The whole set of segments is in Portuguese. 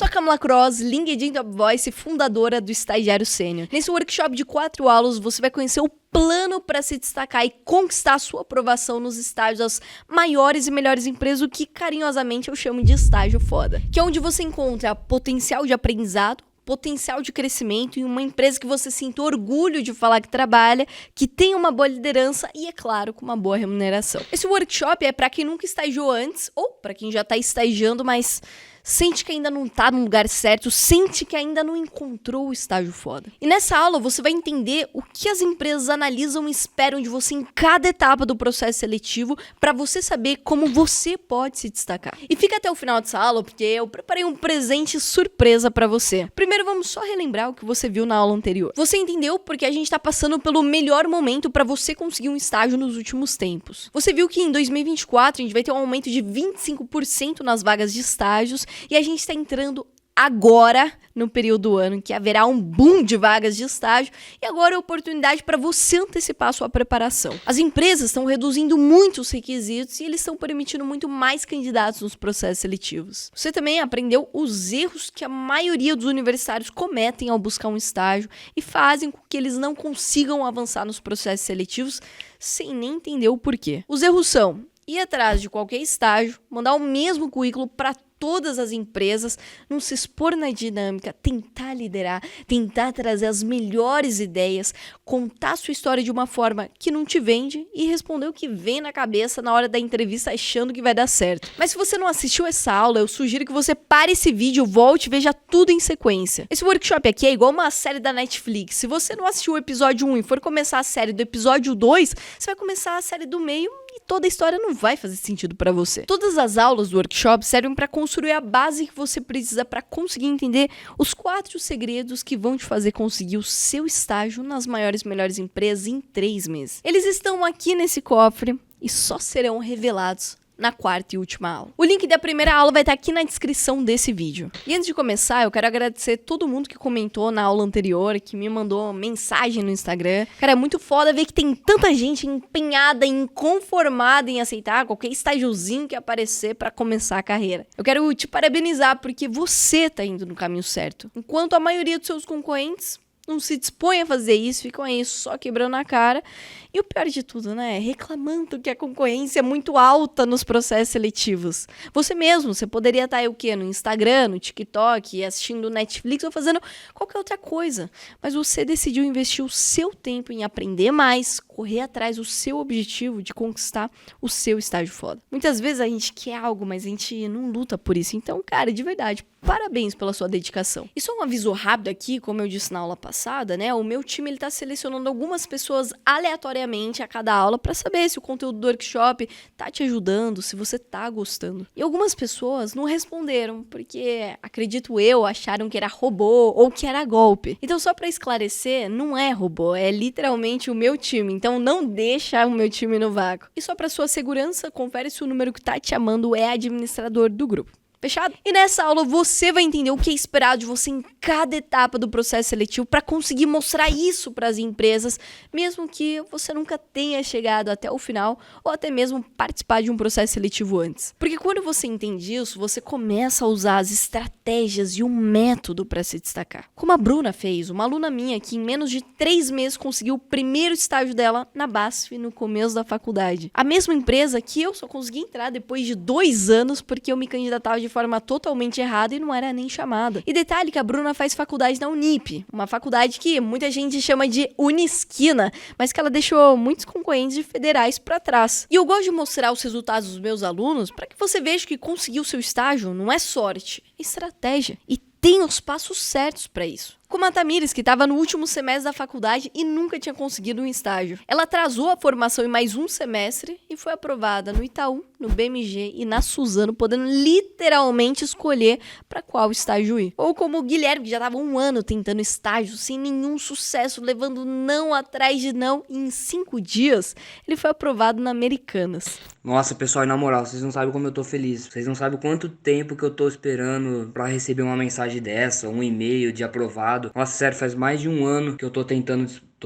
Sou a Camila Cross, LinkedIn Top Voice e fundadora do Estagiário Sênior. Nesse workshop de 4 aulas, você vai conhecer o plano para se destacar e conquistar a sua aprovação nos estágios das maiores e melhores empresas, o que carinhosamente eu chamo de estágio foda. Que é onde você encontra potencial de aprendizado, potencial de crescimento em uma empresa que você sinta orgulho de falar que trabalha, que tem uma boa liderança e, é claro, com uma boa remuneração. Esse workshop é para quem nunca estagiou antes ou para quem já está estagiando, mas sente que ainda não tá no lugar certo, sente que ainda não encontrou o estágio foda. E nessa aula você vai entender o que as empresas analisam e esperam de você em cada etapa do processo seletivo para você saber como você pode se destacar. E fica até o final dessa aula porque eu preparei um presente surpresa para você. Primeiro vamos só relembrar o que você viu na aula anterior. Você entendeu porque a gente tá passando pelo melhor momento para você conseguir um estágio nos últimos tempos. Você viu que em 2024 a gente vai ter um aumento de 25% nas vagas de estágios e a gente está entrando agora no período do ano que haverá um boom de vagas de estágio e agora é a oportunidade para você antecipar a sua preparação. As empresas estão reduzindo muito os requisitos e eles estão permitindo muito mais candidatos nos processos seletivos. Você também aprendeu os erros que a maioria dos universitários cometem ao buscar um estágio e fazem com que eles não consigam avançar nos processos seletivos sem nem entender o porquê. Os erros são ir atrás de qualquer estágio, mandar o mesmo currículo para todas as empresas, não se expor na dinâmica, tentar liderar, tentar trazer as melhores ideias, contar sua história de uma forma que não te vende e responder o que vem na cabeça na hora da entrevista achando que vai dar certo. Mas se você não assistiu essa aula, eu sugiro que você pare esse vídeo, volte e veja tudo em sequência. Esse workshop aqui é igual uma série da Netflix. Se você não assistiu o episódio 1 e for começar a série do episódio 2, você vai começar a série do meio e toda a história não vai fazer sentido para você. Todas as aulas do workshop servem para construir a base que você precisa para conseguir entender os 4 segredos que vão te fazer conseguir o seu estágio nas maiores e melhores empresas em 3 meses. Eles estão aqui nesse cofre e só serão revelados na 4ª e última aula. O link da primeira aula vai estar aqui na descrição desse vídeo. E antes de começar, eu quero agradecer todo mundo que comentou na aula anterior, que me mandou mensagem no Instagram. Cara, é muito foda ver que tem tanta gente empenhada, inconformada em aceitar qualquer estágiozinho que aparecer para começar a carreira. Eu quero te parabenizar porque você tá indo no caminho certo. Enquanto a maioria dos seus concorrentes não se dispõe a fazer isso, ficam aí só quebrando a cara. E o pior de tudo, né? Reclamando que a concorrência é muito alta nos processos seletivos. Você mesmo, você poderia estar aí o quê? No Instagram, no TikTok, assistindo Netflix ou fazendo qualquer outra coisa. Mas você decidiu investir o seu tempo em aprender mais, correr atrás do seu objetivo de conquistar o seu estágio foda. Muitas vezes a gente quer algo, mas a gente não luta por isso. Então, cara, de verdade, parabéns pela sua dedicação. E só um aviso rápido aqui, como eu disse na aula passada, né? O meu time, ele tá selecionando algumas pessoas aleatoriamente a cada aula para saber se o conteúdo do workshop tá te ajudando, se você tá gostando. E algumas pessoas não responderam, porque, acredito eu, acharam que era robô ou que era golpe. Então, só para esclarecer, não é robô, é literalmente o meu time. Então, não deixa o meu time no vácuo. E só para sua segurança, confere se o número que tá te chamando é administrador do grupo. Fechado? E nessa aula você vai entender o que é esperado de você em cada etapa do processo seletivo para conseguir mostrar isso para as empresas, mesmo que você nunca tenha chegado até o final ou até mesmo participar de um processo seletivo antes. Porque quando você entende isso, você começa a usar as estratégias e um método para se destacar. Como a Bruna fez, uma aluna minha que em menos de 3 meses conseguiu o primeiro estágio dela na BASF no começo da faculdade. A mesma empresa que eu só consegui entrar depois de 2 anos porque eu me candidatava de forma totalmente errada e não era nem chamada. E detalhe que a Bruna faz faculdade na Unip, uma faculdade que muita gente chama de Unisquina, mas que ela deixou muitos concorrentes de federais para trás. E eu gosto de mostrar os resultados dos meus alunos para que você veja que conseguir o seu estágio não é sorte, é estratégia. E tem os passos certos para isso. Como a Tamires, que estava no último semestre da faculdade e nunca tinha conseguido um estágio. Ela atrasou a formação em mais um semestre e foi aprovada no Itaú, no BMG e na Suzano, podendo literalmente escolher para qual estágio ir. Ou como o Guilherme, que já estava 1 ano tentando estágio sem nenhum sucesso, levando não atrás de não, e em 5 dias ele foi aprovado na Americanas. Nossa, pessoal, na moral, vocês não sabem como eu tô feliz. Vocês não sabem quanto tempo que eu tô esperando pra receber uma mensagem dessa, um e-mail de aprovado. Nossa, sério, faz mais de 1 ano que eu tô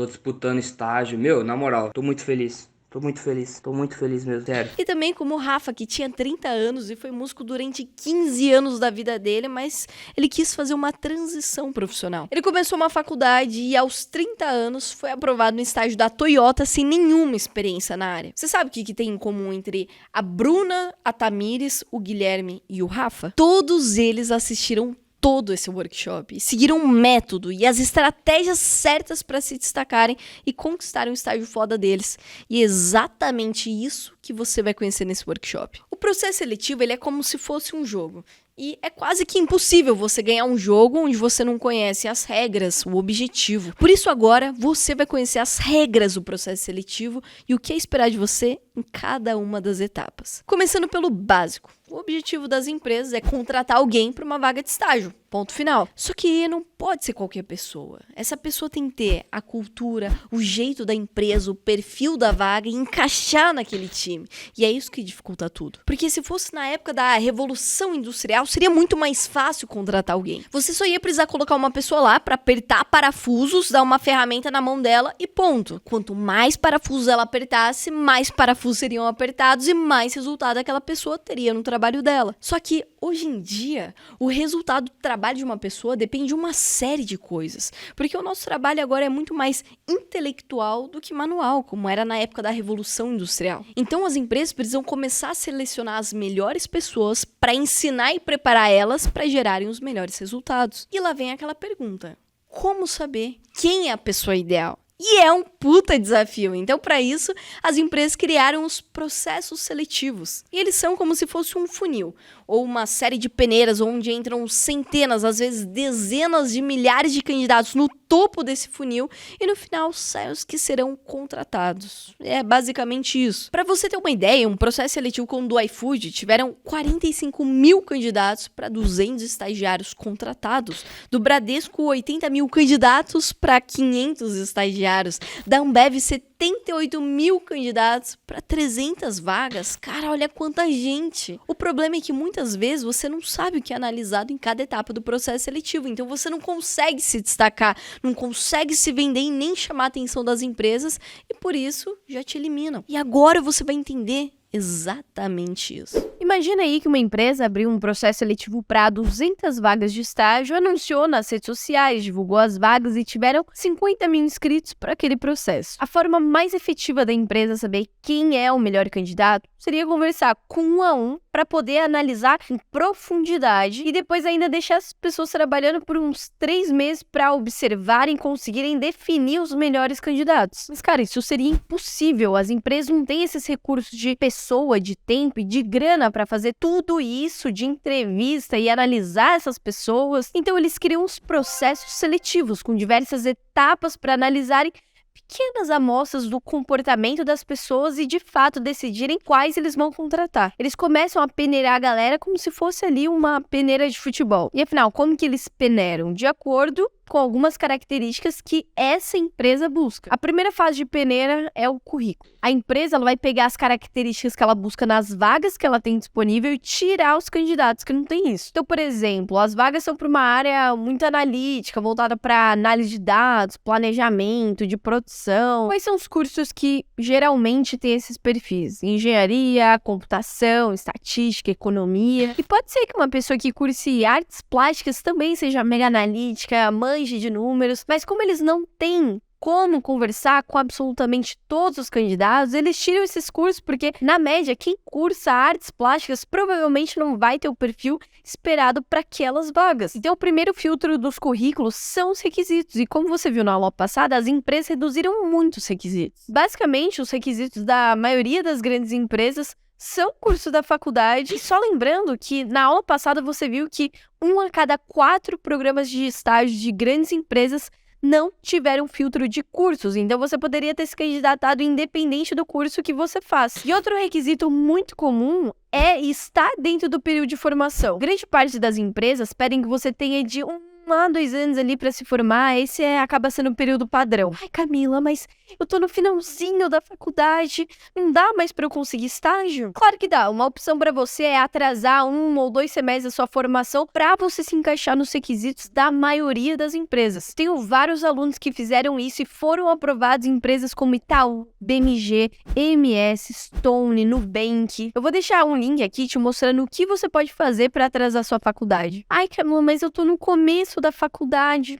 disputando estágio. Meu, na moral, tô muito feliz. Tô muito feliz mesmo, sério. E também como o Rafa, que tinha 30 anos e foi músico durante 15 anos da vida dele, mas ele quis fazer uma transição profissional. Ele começou uma faculdade e aos 30 anos foi aprovado no estágio da Toyota sem nenhuma experiência na área. Você sabe o que tem em comum entre a Bruna, a Tamires, o Guilherme e o Rafa? Todos eles assistiram todo esse workshop, seguiram um método e as estratégias certas para se destacarem e conquistarem o estágio foda deles. E é exatamente isso que você vai conhecer nesse workshop. O processo seletivo, ele é como se fosse um jogo. E é quase que impossível você ganhar um jogo onde você não conhece as regras, o objetivo. Por isso agora, você vai conhecer as regras do processo seletivo e o que é esperar de você em cada uma das etapas. Começando pelo básico. O objetivo das empresas é contratar alguém para uma vaga de estágio. Ponto final. Só que não pode ser qualquer pessoa. Essa pessoa tem que ter a cultura, o jeito da empresa, o perfil da vaga e encaixar naquele time. E é isso que dificulta tudo. Porque se fosse na época da Revolução Industrial, seria muito mais fácil contratar alguém. Você só ia precisar colocar uma pessoa lá para apertar parafusos, dar uma ferramenta na mão dela e ponto. Quanto mais parafusos ela apertasse, mais parafusos seriam apertados e mais resultado aquela pessoa teria no trabalho dela. Só que hoje em dia, o resultado do trabalho de uma pessoa depende de uma série de coisas. Porque o nosso trabalho agora é muito mais intelectual do que manual, como era na época da Revolução Industrial. Então as empresas precisam começar a selecionar as melhores pessoas para ensinar e preparar elas para gerarem os melhores resultados. E lá vem aquela pergunta: como saber quem é a pessoa ideal? E é um puta desafio. Então, para isso, as empresas criaram os processos seletivos. E eles são como se fosse um funil, ou uma série de peneiras onde entram centenas, às vezes dezenas de milhares de candidatos no topo desse funil e no final saem os que serão contratados. É basicamente isso. Para você ter uma ideia, um processo seletivo como o do iFood tiveram 45 mil candidatos para 200 estagiários contratados. Do Bradesco, 80 mil candidatos para 500 estagiários. Da Ambev, 78 mil candidatos para 300 vagas. Cara, olha quanta gente. O problema é que muitas vezes você não sabe o que é analisado em cada etapa do processo seletivo. Então você não consegue se destacar, não consegue se vender e nem chamar a atenção das empresas e por isso já te eliminam. E agora você vai entender exatamente isso. Imagina aí que uma empresa abriu um processo seletivo para 200 vagas de estágio, anunciou nas redes sociais, divulgou as vagas e tiveram 50 mil inscritos para aquele processo. A forma mais efetiva da empresa saber quem é o melhor candidato seria conversar com um a um para poder analisar em profundidade e depois ainda deixar as pessoas trabalhando por uns 3 meses para observarem e conseguirem definir os melhores candidatos. Mas, cara, isso seria impossível. As empresas não têm esses recursos de pessoa, de tempo e de grana para fazer tudo isso de entrevista e analisar essas pessoas. Então, eles criam os processos seletivos com diversas etapas para analisarem pequenas amostras do comportamento das pessoas e, de fato, decidirem quais eles vão contratar. Eles começam a peneirar a galera como se fosse ali uma peneira de futebol. E, afinal, como que eles peneiram? De acordo com algumas características que essa empresa busca. A primeira fase de peneira é o currículo. A empresa ela vai pegar as características que ela busca nas vagas que ela tem disponível e tirar os candidatos que não têm isso. Então, por exemplo, as vagas são para uma área muito analítica, voltada para análise de dados, planejamento, de produção. Quais são os cursos que geralmente têm esses perfis? Engenharia, computação, estatística, economia. E pode ser que uma pessoa que curse artes plásticas também seja mega analítica, manje de números, mas como eles não têm como conversar com absolutamente todos os candidatos, eles tiram esses cursos porque, na média, quem cursa artes plásticas provavelmente não vai ter o perfil esperado para aquelas vagas. Então, o primeiro filtro dos currículos são os requisitos. E como você viu na aula passada, as empresas reduziram muito os requisitos. Basicamente, os requisitos da maioria das grandes empresas são curso da faculdade. E só lembrando que na aula passada você viu que 1 a cada 4 programas de estágio de grandes empresas não tiveram filtro de cursos, então você poderia ter se candidatado independente do curso que você faz. E outro requisito muito comum é estar dentro do período de formação. Grande parte das empresas pedem que você tenha de 1 a 2 anos ali pra se formar, esse acaba sendo o período padrão. Ai, Camila, mas eu tô no finalzinho da faculdade, não dá mais pra eu conseguir estágio? Claro que dá. Uma opção pra você é atrasar 1 ou 2 semestres da sua formação pra você se encaixar nos requisitos da maioria das empresas. Tenho vários alunos que fizeram isso e foram aprovados em empresas como Itaú, BMG, MS, Stone, Nubank. Eu vou deixar um link aqui te mostrando o que você pode fazer pra atrasar sua faculdade. Ai, Camila, mas eu tô no começo da faculdade.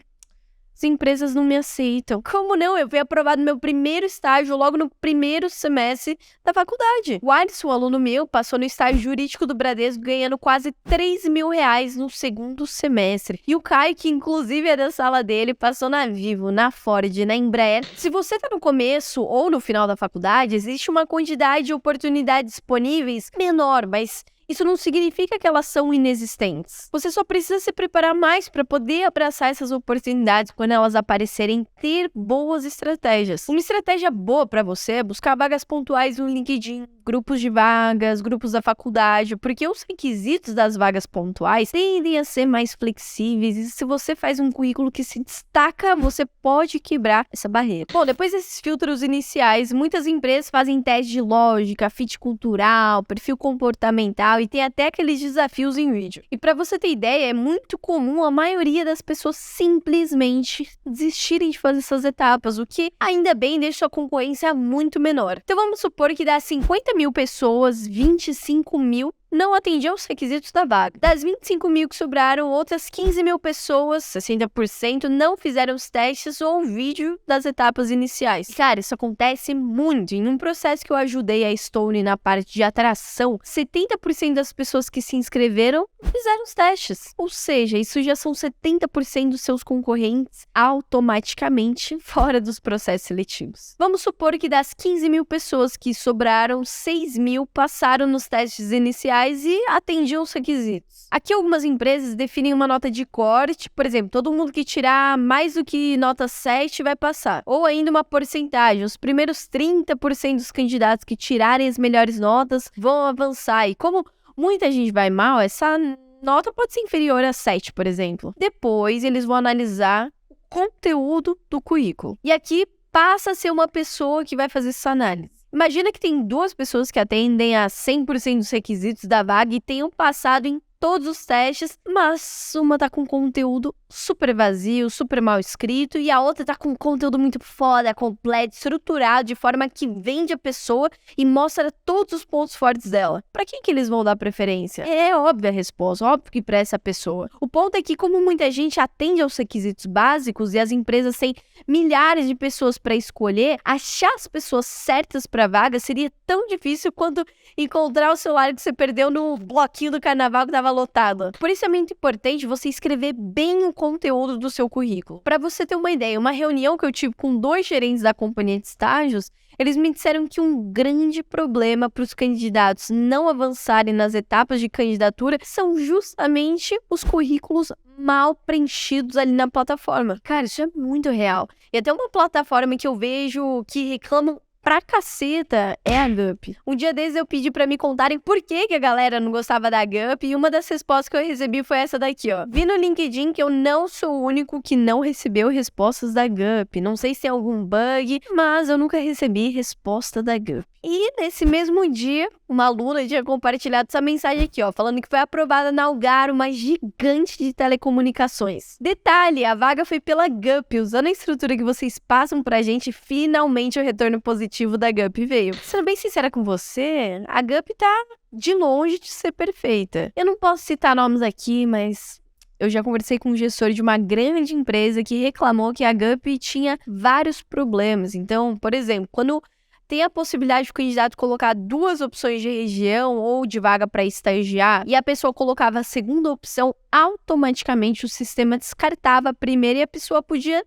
As empresas não me aceitam. Como não? Eu fui aprovado no meu primeiro estágio logo no primeiro semestre da faculdade. O Alisson, um aluno meu, passou no estágio jurídico do Bradesco ganhando quase R$ 3.000 no segundo semestre. E o Caio, que inclusive é da sala dele, passou na Vivo, na Ford, na Embraer. Se você tá no começo ou no final da faculdade, existe uma quantidade de oportunidades disponíveis menor, mas isso não significa que elas são inexistentes. Você só precisa se preparar mais para poder abraçar essas oportunidades quando elas aparecerem, ter boas estratégias. Uma estratégia boa para você é buscar vagas pontuais no LinkedIn, grupos de vagas, grupos da faculdade, porque os requisitos das vagas pontuais tendem a ser mais flexíveis e se você faz um currículo que se destaca, você pode quebrar essa barreira. Bom, depois desses filtros iniciais, muitas empresas fazem testes de lógica, fit cultural, perfil comportamental e tem até aqueles desafios em vídeo. E para você ter ideia, é muito comum a maioria das pessoas simplesmente desistirem de fazer essas etapas, o que ainda bem deixa a concorrência muito menor. Então vamos supor que das 50.000 pessoas, 25.000 não atendiam os requisitos da vaga. Das 25.000 que sobraram, outras 15.000 pessoas, 60%, não fizeram os testes ou o vídeo das etapas iniciais. Cara, isso acontece muito. Em um processo que eu ajudei a Stone na parte de atração, 70% das pessoas que se inscreveram fizeram os testes. Ou seja, isso já são 70% dos seus concorrentes automaticamente fora dos processos seletivos. Vamos supor que das 15.000 pessoas que sobraram, 6.000 passaram nos testes iniciais e atendiam os requisitos. Aqui algumas empresas definem uma nota de corte, por exemplo, todo mundo que tirar mais do que nota 7 vai passar. Ou ainda uma porcentagem, os primeiros 30% dos candidatos que tirarem as melhores notas vão avançar. E como muita gente vai mal, essa nota pode ser inferior a 7, por exemplo. Depois eles vão analisar o conteúdo do currículo. E aqui passa a ser uma pessoa que vai fazer essa análise. Imagina que tem 2 pessoas que atendem a 100% dos requisitos da vaga e tenham passado em todos os testes, mas uma tá com conteúdo super vazio, super mal escrito, e a outra tá com conteúdo muito foda, completo, estruturado, de forma que vende a pessoa e mostra todos os pontos fortes dela. Pra quem que eles vão dar preferência? É óbvia a resposta, óbvio que pra essa pessoa. O ponto é que, como muita gente atende aos requisitos básicos e as empresas têm milhares de pessoas pra escolher, achar as pessoas certas pra vaga seria tão difícil quanto encontrar o celular que você perdeu no bloquinho do carnaval que tava lotado. Por isso é muito importante você escrever bem o conteúdo do seu currículo. Para você ter uma ideia, uma reunião que eu tive com 2 gerentes da companhia de estágios, eles me disseram que um grande problema para os candidatos não avançarem nas etapas de candidatura são justamente os currículos mal preenchidos ali na plataforma. Cara, isso é muito real. E até uma plataforma que eu vejo que reclamam pra caceta é a Gup. Um dia desses eu pedi pra me contarem por que a galera não gostava da Gup e uma das respostas que eu recebi foi essa daqui, ó. Vi no LinkedIn que eu não sou o único que não recebeu respostas da Gup. Não sei se tem algum bug, mas eu nunca recebi resposta da Gup. E nesse mesmo dia, uma aluna tinha compartilhado essa mensagem aqui, ó, falando que foi aprovada na Algar, uma gigante de telecomunicações. Detalhe, a vaga foi pela Gup. Usando a estrutura que vocês passam pra gente, finalmente o retorno positivo da Gup veio. Sendo bem sincera com você, a Gup tá de longe de ser perfeita. Eu não posso citar nomes aqui, mas eu já conversei com um gestor de uma grande empresa que reclamou que a Gup tinha vários problemas. Então, por exemplo, quando tem a possibilidade de o candidato colocar 2 opções de região ou de vaga para estagiar e a pessoa colocava a segunda opção, automaticamente o sistema descartava a primeira e a pessoa podia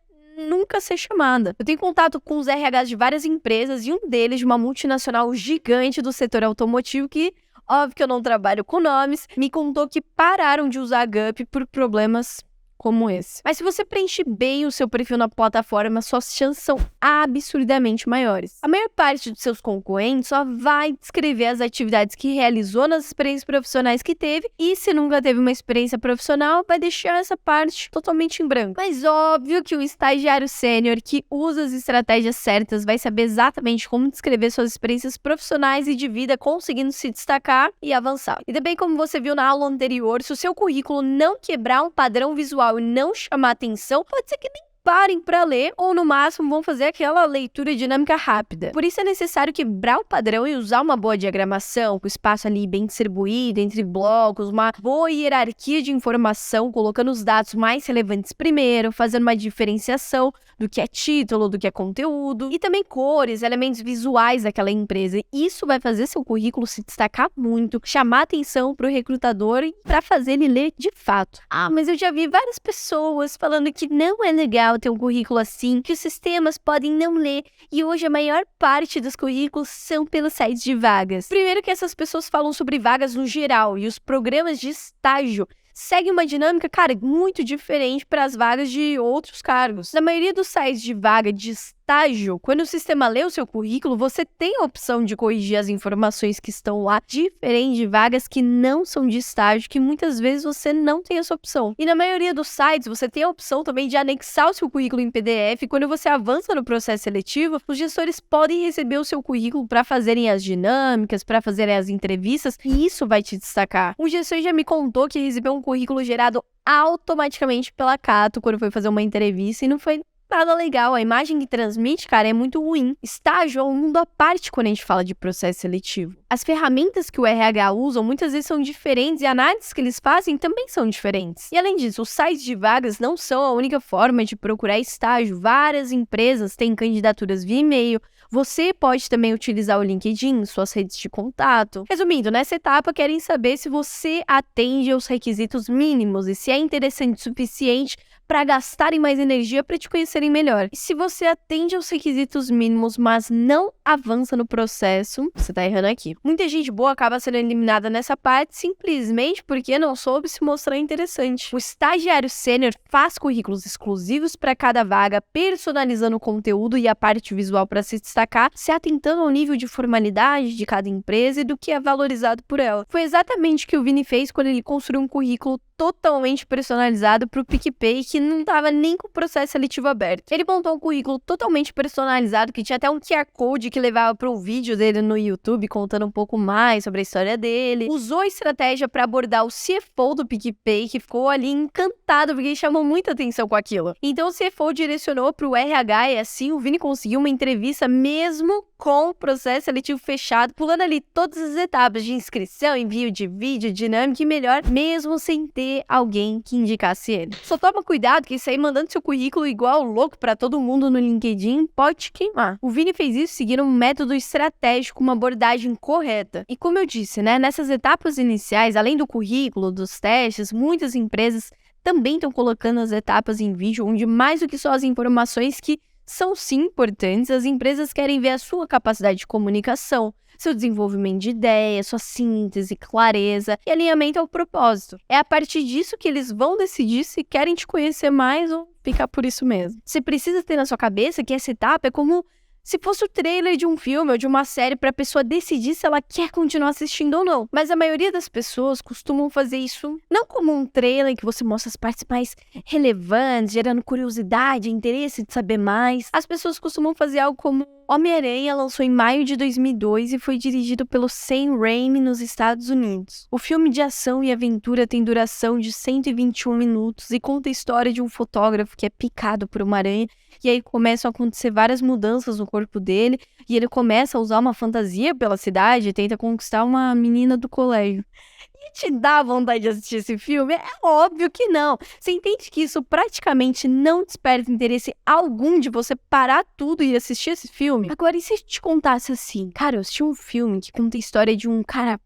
nunca ser chamada. Eu tenho contato com os RHs de várias empresas e um deles de uma multinacional gigante do setor automotivo que, óbvio que eu não trabalho com nomes, me contou que pararam de usar a Gup por problemas como esse. Mas se você preencher bem o seu perfil na plataforma, suas chances são absurdamente maiores. A maior parte dos seus concorrentes só vai descrever as atividades que realizou nas experiências profissionais que teve, e se nunca teve uma experiência profissional, vai deixar essa parte totalmente em branco. Mas óbvio que o estagiário sênior que usa as estratégias certas vai saber exatamente como descrever suas experiências profissionais e de vida, conseguindo se destacar e avançar. E também, como você viu na aula anterior, se o seu currículo não quebrar um padrão visual e não chamar atenção, pode ser que nem parem para ler, ou no máximo vão fazer aquela leitura dinâmica rápida. Por isso é necessário quebrar o padrão e usar uma boa diagramação, com o espaço ali bem distribuído entre blocos, uma boa hierarquia de informação, colocando os dados mais relevantes primeiro, fazendo uma diferenciação do que é título, do que é conteúdo, e também cores, elementos visuais daquela empresa. Isso vai fazer seu currículo se destacar muito, chamar atenção para o recrutador e para fazer ele ler de fato. Ah, mas eu já vi várias pessoas falando que não é legal ter um currículo assim, que os sistemas podem não ler, e hoje a maior parte dos currículos são pelos sites de vagas. Primeiro que essas pessoas falam sobre vagas no geral, e os programas de estágio seguem uma dinâmica, cara, muito diferente para as vagas de outros cargos. Na maioria dos sites de vaga de estágio, quando o sistema lê o seu currículo, você tem a opção de corrigir as informações que estão lá, diferente de vagas que não são de estágio, que muitas vezes você não tem essa opção. E na maioria dos sites, você tem a opção também de anexar o seu currículo em PDF. Quando você avança no processo seletivo, os gestores podem receber o seu currículo para fazerem as dinâmicas, para fazerem as entrevistas, e isso vai te destacar. Um gestor já me contou que recebeu um currículo gerado automaticamente pela Cato quando foi fazer uma entrevista, e não foi nada legal. A imagem que transmite, cara, é muito ruim. Estágio é um mundo à parte quando a gente fala de processo seletivo. As ferramentas que o RH usa muitas vezes são diferentes, e a análises que eles fazem também são diferentes. E além disso, os sites de vagas não são a única forma de procurar estágio. Várias empresas têm candidaturas via e-mail. Você pode também utilizar o LinkedIn, suas redes de contato. Resumindo, nessa etapa querem saber se você atende aos requisitos mínimos e se é interessante o suficiente para gastarem mais energia para te conhecerem melhor. E se você atende aos requisitos mínimos, mas não avança no processo, você tá errando aqui. Muita gente boa acaba sendo eliminada nessa parte simplesmente porque não soube se mostrar interessante. O estagiário sênior faz currículos exclusivos para cada vaga, personalizando o conteúdo e a parte visual para se destacar, se atentando ao nível de formalidade de cada empresa e do que é valorizado por ela. Foi exatamente o que o Vini fez quando ele construiu um currículo totalmente personalizado para o PicPay, que não estava nem com o processo seletivo aberto. Ele montou um currículo totalmente personalizado, que tinha até um QR Code que levava para um vídeo dele no YouTube, contando um pouco mais sobre a história dele. Usou a estratégia para abordar o CFO do PicPay, que ficou ali encantado, porque chamou muita atenção com aquilo. Então o CFO direcionou para o RH, e assim o Vini conseguiu uma entrevista mesmo com o processo seletivo fechado, pulando ali todas as etapas de inscrição, envio de vídeo, dinâmica, e melhor, mesmo sem ter alguém que indicasse ele. Só toma cuidado que sair mandando seu currículo igual louco para todo mundo no LinkedIn pode te queimar. O Vini fez isso seguindo um método estratégico, uma abordagem correta. E como eu disse, nessas etapas iniciais, além do currículo, dos testes, muitas empresas também estão colocando as etapas em vídeo, onde mais do que só as informações que são sim importantes, as empresas querem ver a sua capacidade de comunicação, seu desenvolvimento de ideias, sua síntese, clareza e alinhamento ao propósito. É a partir disso que eles vão decidir se querem te conhecer mais ou ficar por isso mesmo. Você precisa ter na sua cabeça que essa etapa é como se fosse o trailer de um filme ou de uma série para a pessoa decidir se ela quer continuar assistindo ou não. Mas a maioria das pessoas costumam fazer isso não como um trailer que você mostra as partes mais relevantes, gerando curiosidade, interesse de saber mais. As pessoas costumam fazer algo como Homem-Aranha lançou em maio de 2002 e foi dirigido pelo Sam Raimi nos Estados Unidos. O filme de ação e aventura tem duração de 121 minutos e conta a história de um fotógrafo que é picado por uma aranha, e aí começam a acontecer várias mudanças no corpo dele, e ele começa a usar uma fantasia pela cidade e tenta conquistar uma menina do colégio. E te dá vontade de assistir esse filme? É óbvio que não. Você entende que isso praticamente não desperta interesse algum de você parar tudo e assistir esse filme? Agora, e se eu te contasse assim? Cara, eu assisti um filme que conta a história de um cara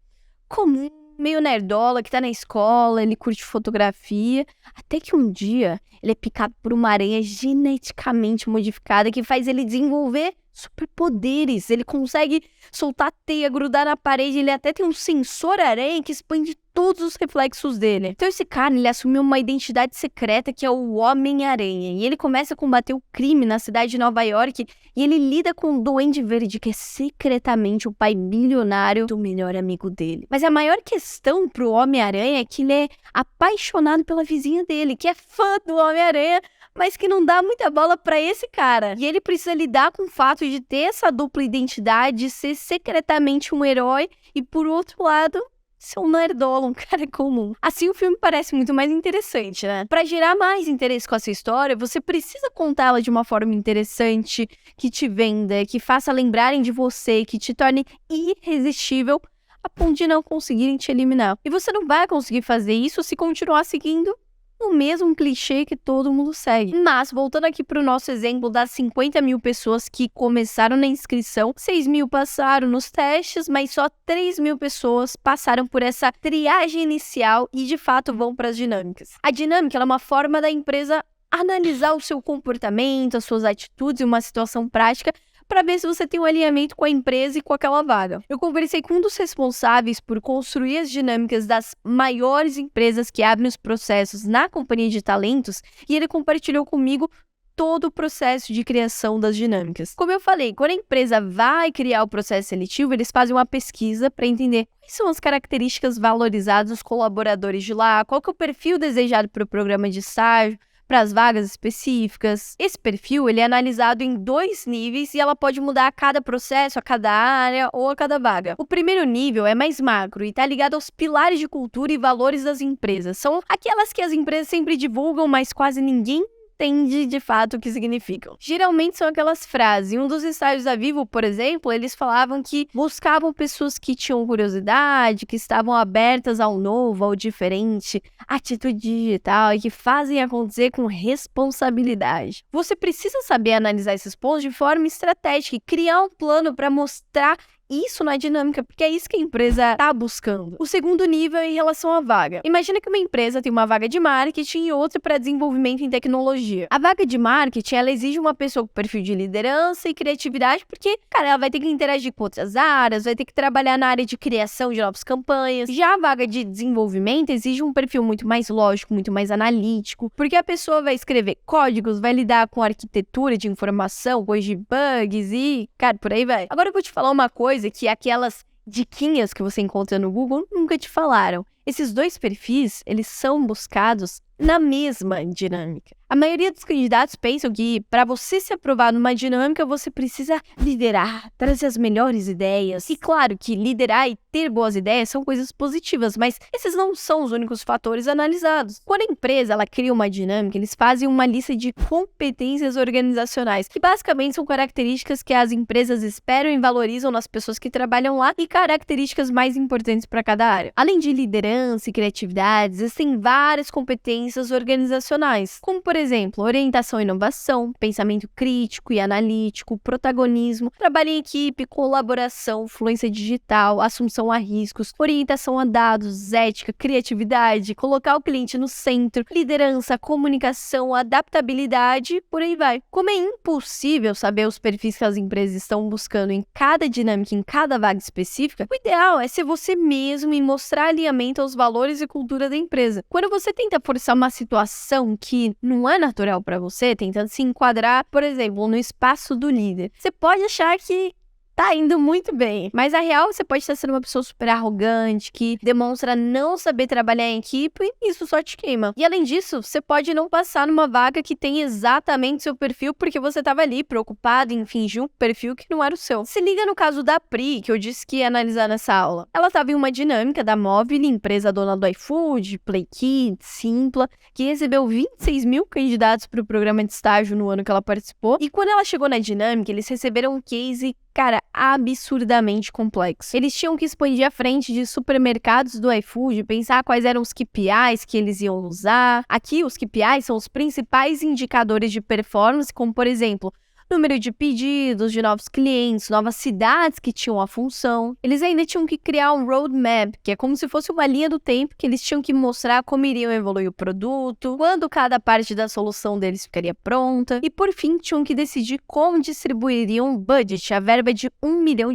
comum, meio nerdola, que tá na escola, ele curte fotografia, até que um dia ele é picado por uma aranha geneticamente modificada que faz ele desenvolver superpoderes. Ele consegue soltar teia, grudar na parede, ele até tem um sensor aranha que expande todos os reflexos dele. Então esse cara, ele assumiu uma identidade secreta que é o Homem-Aranha. E ele começa a combater o crime na cidade de Nova York e ele lida com o Duende Verde, que é secretamente o pai bilionário do melhor amigo dele. Mas a maior questão pro Homem-Aranha é que ele é apaixonado pela vizinha dele, que é fã do Homem-Aranha, mas que não dá muita bola pra esse cara. E ele precisa lidar com o fato de ter essa dupla identidade, ser secretamente um herói e, por outro lado, ser um nerdola, um cara comum. Assim o filme parece muito mais interessante, né? Pra gerar mais interesse com essa história, você precisa contá-la de uma forma interessante, que te venda, que faça lembrarem de você, que te torne irresistível a ponto de não conseguirem te eliminar. E você não vai conseguir fazer isso se continuar seguindo o mesmo clichê que todo mundo segue. Mas, voltando aqui para o nosso exemplo das 50 mil pessoas que começaram na inscrição, 6 mil passaram nos testes, mas só 3 mil pessoas passaram por essa triagem inicial e, de fato, vão para as dinâmicas. A dinâmica ela é uma forma da empresa analisar o seu comportamento, as suas atitudes em uma situação prática, para ver se você tem um alinhamento com a empresa e com aquela vaga. Eu conversei com um dos responsáveis por construir as dinâmicas das maiores empresas que abrem os processos na companhia de talentos e ele compartilhou comigo todo o processo de criação das dinâmicas. Como eu falei, quando a empresa vai criar o processo seletivo, eles fazem uma pesquisa para entender quais são as características valorizadas dos colaboradores de lá, qual que é o perfil desejado para o programa de estágio, para as vagas específicas. Esse perfil ele é analisado em 2 níveis e ela pode mudar a cada processo, a cada área ou a cada vaga. O primeiro nível é mais macro e está ligado aos pilares de cultura e valores das empresas. São aquelas que as empresas sempre divulgam, mas quase ninguém entende de fato o que significam. Geralmente são aquelas frases. Em um dos estágios da Vivo, por exemplo, eles falavam que buscavam pessoas que tinham curiosidade, que estavam abertas ao novo, ao diferente, atitude digital e que fazem acontecer com responsabilidade. Você precisa saber analisar esses pontos de forma estratégica e criar um plano para mostrar isso na dinâmica, porque é isso que a empresa está buscando. O segundo nível é em relação à vaga. Imagina que uma empresa tem uma vaga de marketing e outra para desenvolvimento em tecnologia. A vaga de marketing, ela exige uma pessoa com perfil de liderança e criatividade, porque, cara, ela vai ter que interagir com outras áreas, vai ter que trabalhar na área de criação de novas campanhas. Já a vaga de desenvolvimento exige um perfil muito mais lógico, muito mais analítico, porque a pessoa vai escrever códigos, vai lidar com arquitetura de informação, corrigir bugs e, cara, por aí vai. Agora eu vou te falar uma coisa que aquelas diquinhas que você encontra no Google nunca te falaram. Esses 2 perfis, eles são buscados na mesma dinâmica. A maioria dos candidatos pensam que para você se aprovar numa dinâmica, você precisa liderar, trazer as melhores ideias. E claro que liderar e ter boas ideias são coisas positivas, mas esses não são os únicos fatores analisados. Quando a empresa ela cria uma dinâmica, eles fazem uma lista de competências organizacionais, que basicamente são características que as empresas esperam e valorizam nas pessoas que trabalham lá e características mais importantes para cada área. Além de liderança e criatividade, existem várias competências organizacionais, como por exemplo, orientação e inovação, pensamento crítico e analítico, protagonismo, trabalho em equipe, colaboração, fluência digital, assunção a riscos, orientação a dados, ética, criatividade, colocar o cliente no centro, liderança, comunicação, adaptabilidade, por aí vai. Como é impossível saber os perfis que as empresas estão buscando em cada dinâmica, em cada vaga específica, o ideal é ser você mesmo e mostrar alinhamento aos valores e cultura da empresa. Quando você tenta forçar uma situação que não é natural para você, tentando se enquadrar, por exemplo, no espaço do líder, você pode achar que tá indo muito bem, mas a real você pode estar sendo uma pessoa super arrogante, que demonstra não saber trabalhar em equipe e isso só te queima. E além disso, você pode não passar numa vaga que tem exatamente seu perfil porque você estava ali preocupado em fingir um perfil que não era o seu. Se liga no caso da Pri, que eu disse que ia analisar nessa aula. Ela estava em uma dinâmica da Móvel, empresa dona do iFood, Play Kids, Simpla, que recebeu 26 mil candidatos para o programa de estágio no ano que ela participou. E quando ela chegou na dinâmica, eles receberam um case, cara, absurdamente complexo. Eles tinham que expandir a frente de supermercados do iFood, pensar quais eram os KPIs que eles iam usar. Aqui, os KPIs são os principais indicadores de performance, como, por exemplo, número de pedidos, de novos clientes, novas cidades que tinham a função. Eles ainda tinham que criar um roadmap, que é como se fosse uma linha do tempo que eles tinham que mostrar como iriam evoluir o produto, quando cada parte da solução deles ficaria pronta, e por fim tinham que decidir como distribuiriam o budget, a verba de R$1 milhão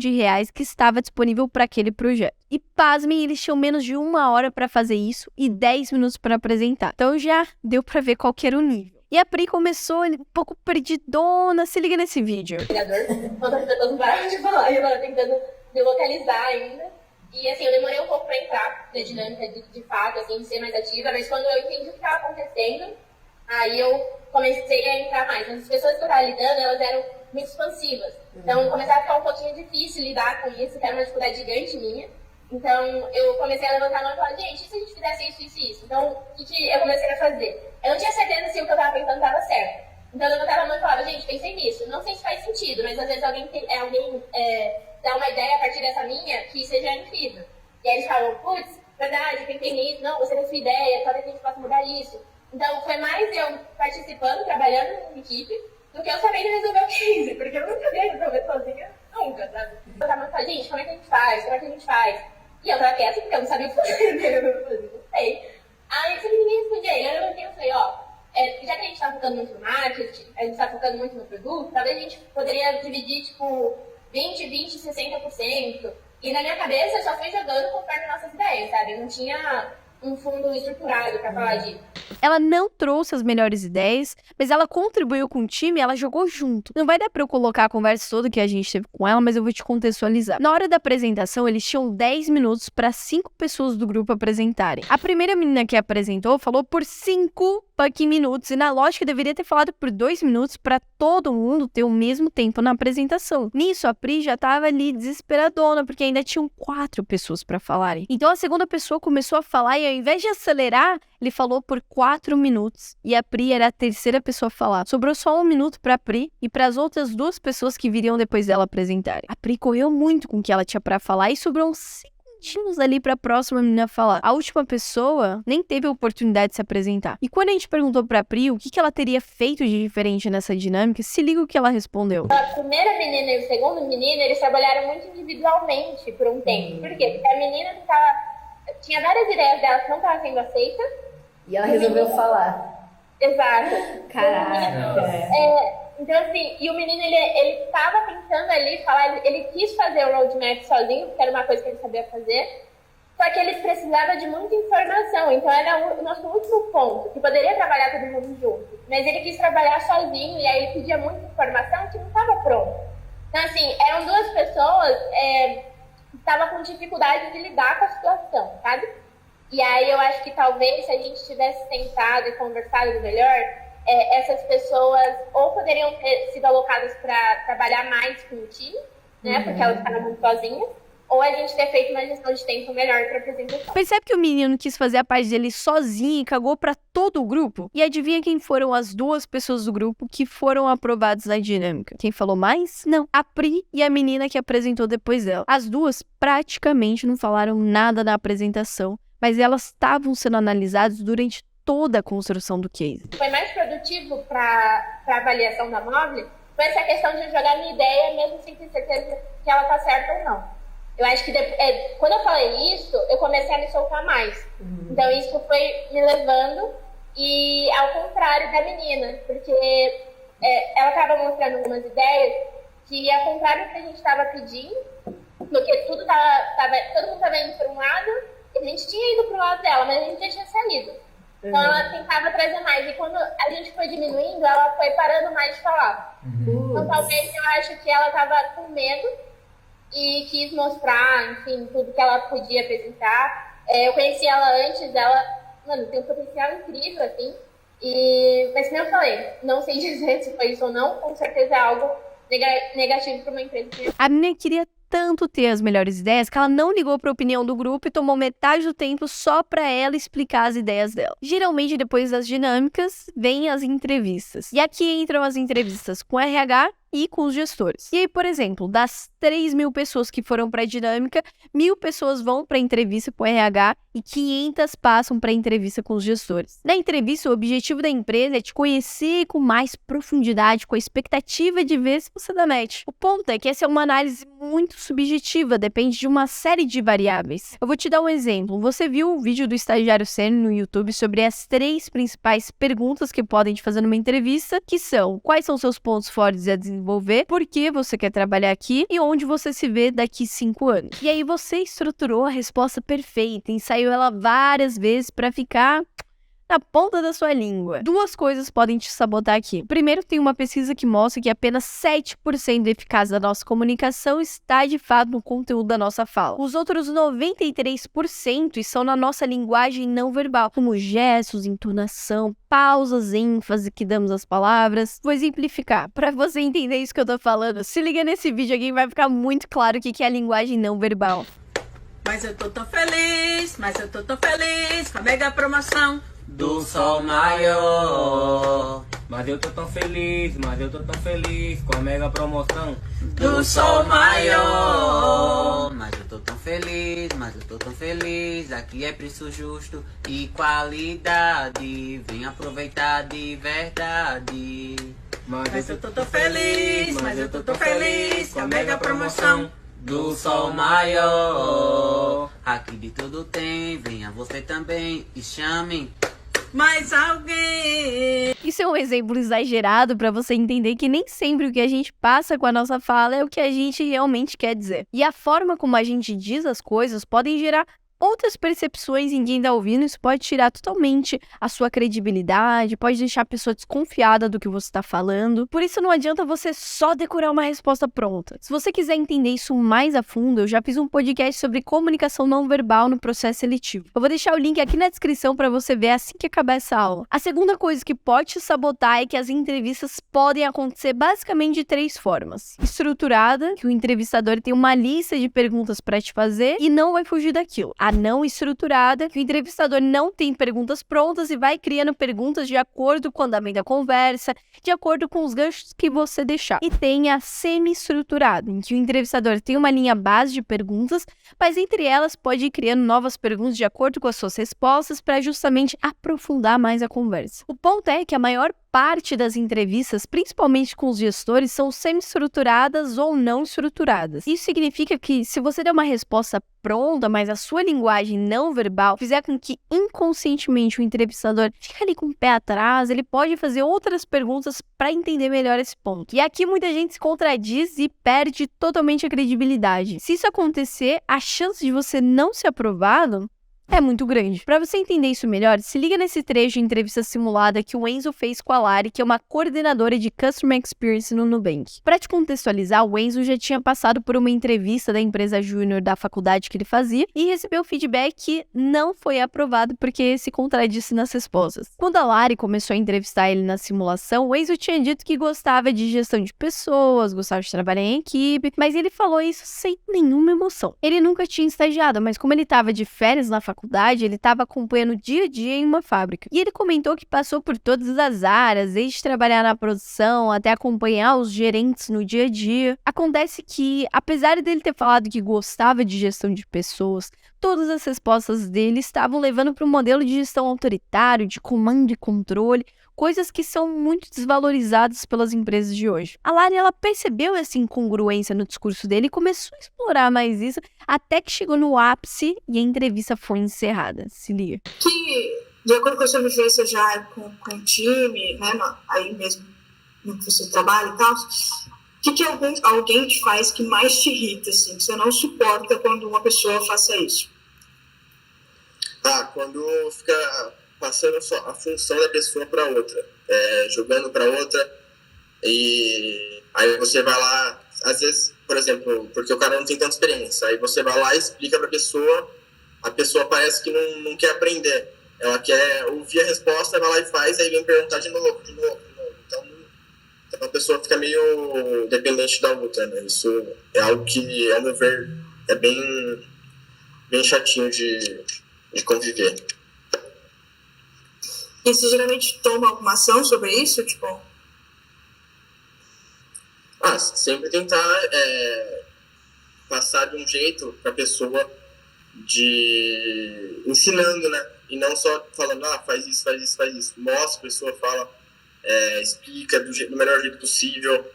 que estava disponível para aquele projeto. E pasmem, eles tinham menos de 1 hora para fazer isso e 10 minutos para apresentar. Então já deu para ver qual que era o nível. E a Pri começou um pouco perdidona, se liga nesse vídeo. Quando as pessoas não paravam de falar, eu tava tentando me localizar ainda. E assim, eu demorei um pouco pra entrar na dinâmica de fato, assim, de ser mais ativa, mas quando eu entendi o que estava acontecendo, aí eu comecei a entrar mais. Mas as pessoas que eu tava lidando, elas eram muito expansivas. Então começava a ficar um pouquinho difícil lidar com isso, que era uma dificuldade gigante minha. Então, eu comecei a levantar a mão e falar, gente, e se a gente fizesse isso, isso e isso? Então, o que eu comecei a fazer? Eu não tinha certeza se o que eu estava pensando estava certo. Então, eu levantava a mão e falava, gente, pensei nisso. Não sei se faz sentido, mas às vezes alguém dá uma ideia a partir dessa minha que seja incrível. E aí eles falam, putz, verdade, pensei nisso. Não, você tem sua ideia, talvez a gente possa mudar isso. Então, foi mais eu participando, trabalhando em equipe, do que eu sabendo resolver o case. Porque eu não sabia resolver sozinha, nunca, sabe? Eu tava falando, gente, como é que a gente faz? Como é que a gente faz? E eu tava quieta porque eu não sabia o que fazer, não sei. Aí sempre ninguém respondia. Aí eu levantei e falei, já que a gente tá focando muito no marketing, a gente tá focando muito no produto, talvez a gente poderia dividir, tipo, 20, 60%. E na minha cabeça eu só fui jogando conforme nossas ideias, sabe? Eu não tinha um fundo estruturado pra falar disso. Ela não trouxe as melhores ideias, mas ela contribuiu com o time e ela jogou junto. Não vai dar pra eu colocar a conversa toda que a gente teve com ela, mas eu vou te contextualizar. Na hora da apresentação, eles tinham 10 minutos para 5 pessoas do grupo apresentarem. A primeira menina que apresentou falou por 5 fucking minutos, e na lógica deveria ter falado por 2 minutos para todo mundo ter o mesmo tempo na apresentação. Nisso, a Pri já tava ali desesperadona, porque ainda tinham 4 pessoas para falarem. Então a segunda pessoa começou a falar e ao invés de acelerar, ele falou por 4 minutos e a Pri era a terceira pessoa a falar. Sobrou só 1 minuto pra Pri e para as outras 2 pessoas que viriam depois dela apresentarem. A Pri correu muito com o que ela tinha pra falar e sobrou uns segundinhos ali pra próxima menina falar. A última pessoa nem teve a oportunidade de se apresentar. E quando a gente perguntou pra Pri o que ela teria feito de diferente nessa dinâmica, se liga o que ela respondeu. A primeira menina e o segundo menino, eles trabalharam muito individualmente por um tempo. Por quê? Porque a menina tinha várias ideias dela que não estavam sendo aceitas. E ela resolveu falar. Exato. Caraca. Então, assim, e o menino, ele tava pensando ali, falar, ele quis fazer o roadmap sozinho, porque era uma coisa que ele sabia fazer, só que ele precisava de muita informação, então era o nosso último ponto, que poderia trabalhar todo mundo junto, mas ele quis trabalhar sozinho, e aí ele pedia muita informação que não estava pronta. Então, assim, eram 2 pessoas que estavam com dificuldade de lidar com a situação, sabe? E aí eu acho que talvez se a gente tivesse sentado e conversado melhor, essas pessoas ou poderiam ter sido alocadas para trabalhar mais com o time, né? Porque elas estavam muito sozinhas, ou a gente ter feito uma gestão de tempo melhor para apresentação. Percebe que o menino quis fazer a parte dele sozinho e cagou pra todo o grupo? E adivinha quem foram as 2 pessoas do grupo que foram aprovadas na dinâmica? Quem falou mais? Não. A Pri e a menina que apresentou depois dela. As 2 praticamente não falaram nada na apresentação, mas elas estavam sendo analisadas durante toda a construção do case. Foi mais produtivo para a avaliação da Mobile foi essa questão de jogar minha ideia mesmo sem ter certeza que ela tá certa ou não. Eu acho que quando eu falei isso, eu comecei a me soltar mais. Então isso foi me levando, e ao contrário da menina, porque ela estava mostrando algumas ideias que, ao contrário do que a gente estava pedindo, porque todo mundo estava indo para um lado, a gente tinha ido para o lado dela, mas a gente já tinha saído. Então ela tentava trazer mais, e quando a gente foi diminuindo, ela foi parando mais de falar. Então talvez eu acho que ela estava com medo e quis mostrar, enfim, tudo que ela podia apresentar. Eu conheci ela antes, ela, tem um potencial incrível, assim, mas como eu falei, não sei dizer se foi isso ou não, com certeza é algo negativo para uma empresa. A menina queria tanto ter as melhores ideias que ela não ligou para a opinião do grupo e tomou metade do tempo só para ela explicar as ideias dela. Geralmente, depois das dinâmicas, vêm as entrevistas. E aqui entram as entrevistas com RH e com os gestores. E aí, por exemplo, das 3.000 pessoas que foram para a dinâmica, 1.000 pessoas vão para a entrevista com o RH e 500 passam para a entrevista com os gestores. Na entrevista, o objetivo da empresa é te conhecer com mais profundidade, com a expectativa de ver se você dá match. O ponto é que essa é uma análise muito subjetiva, depende de uma série de variáveis. Eu vou te dar um exemplo. Você viu o vídeo do estagiário sênior no YouTube sobre as 3 principais perguntas que podem te fazer numa entrevista, que são: quais são seus pontos fortes a desenvolver, por que você quer trabalhar aqui e onde você se vê daqui 5 anos. E aí você estruturou a resposta perfeita, ensaiou ela várias vezes para ficar na ponta da sua língua. 2 coisas podem te sabotar aqui. Primeiro, tem uma pesquisa que mostra que apenas 7% da eficácia da nossa comunicação está de fato no conteúdo da nossa fala. Os outros 93% estão na nossa linguagem não verbal, como gestos, entonação, pausas, ênfase que damos às palavras. Vou exemplificar. Para você entender isso que eu tô falando, se liga nesse vídeo aqui, vai ficar muito claro o que é a linguagem não verbal. Mas eu tô tão feliz com a mega promoção do Sol Maior. Mas eu tô tão feliz com a mega promoção do Sol Maior. Mas eu tô tão feliz, aqui é preço justo e qualidade, vem aproveitar de verdade. Mas eu tô tão feliz com a mega promoção Do Sol Maior, aqui de tudo tem, venha você também e chame mais alguém. Isso é um exemplo exagerado para você entender que nem sempre o que a gente passa com a nossa fala é o que a gente realmente quer dizer. E a forma como a gente diz as coisas podem gerar outras percepções em quem tá ouvindo. Isso pode tirar totalmente a sua credibilidade, pode deixar a pessoa desconfiada do que você tá falando. Por isso não adianta você só decorar uma resposta pronta. Se você quiser entender isso mais a fundo, eu já fiz um podcast sobre comunicação não verbal no processo seletivo. Eu vou deixar o link aqui na descrição para você ver assim que acabar essa aula. A segunda coisa que pode te sabotar é que as entrevistas podem acontecer basicamente de 3 formas. Estruturada, que o entrevistador tem uma lista de perguntas para te fazer e não vai fugir daquilo. A não estruturada, que o entrevistador não tem perguntas prontas e vai criando perguntas de acordo com o andamento da conversa, de acordo com os ganchos que você deixar. E tem a semi-estruturada, em que o entrevistador tem uma linha base de perguntas, mas entre elas pode ir criando novas perguntas de acordo com as suas respostas para justamente aprofundar mais a conversa. O ponto é que a maior parte das entrevistas, principalmente com os gestores, são semi-estruturadas ou não estruturadas. Isso significa que se você der uma resposta pronta, mas a sua linguagem não verbal fizer com que inconscientemente o entrevistador fique ali com o pé atrás, ele pode fazer outras perguntas para entender melhor esse ponto. E aqui muita gente se contradiz e perde totalmente a credibilidade. Se isso acontecer, a chance de você não ser aprovado é muito grande. Para você entender isso melhor, se liga nesse trecho de entrevista simulada que o Enzo fez com a Lari, que é uma coordenadora de Customer Experience no Nubank. Para te contextualizar, o Enzo já tinha passado por uma entrevista da empresa júnior da faculdade que ele fazia e recebeu feedback que não foi aprovado porque se contradisse nas respostas. Quando a Lari começou a entrevistar ele na simulação, o Enzo tinha dito que gostava de gestão de pessoas, gostava de trabalhar em equipe, mas ele falou isso sem nenhuma emoção. Ele nunca tinha estagiado, mas como ele estava de férias na faculdade, ele estava acompanhando o dia a dia em uma fábrica. E ele comentou que passou por todas as áreas, desde trabalhar na produção até acompanhar os gerentes no dia a dia. Acontece que, apesar dele ter falado que gostava de gestão de pessoas, todas as respostas dele estavam levando para um modelo de gestão autoritário, de comando e controle, coisas que são muito desvalorizadas pelas empresas de hoje. A Lari, ela percebeu essa incongruência no discurso dele e começou a explorar mais isso, até que chegou no ápice e a entrevista foi encerrada. Se liga. Que, de acordo com a sua vivência já com o time, né, aí mesmo no que você trabalha e tal, o que alguém te faz que mais te irrita, assim, que você não suporta quando uma pessoa faça isso? Quando fica passando a função da pessoa para outra, jogando para outra, e aí você vai lá, às vezes, por exemplo, porque o cara não tem tanta experiência, aí você vai lá e explica para a pessoa parece que não quer aprender, ela quer ouvir a resposta, vai lá e faz, aí vem perguntar de novo. Então a pessoa fica meio dependente da outra, né? Isso é algo que, ao meu ver, é bem chatinho de conviver. E você geralmente toma alguma ação sobre isso? Tipo, Sempre tentar passar de um jeito para a pessoa de ensinando, né? E não só falando, faz isso, faz isso, faz isso. Mostra a pessoa, fala, explica do melhor jeito possível,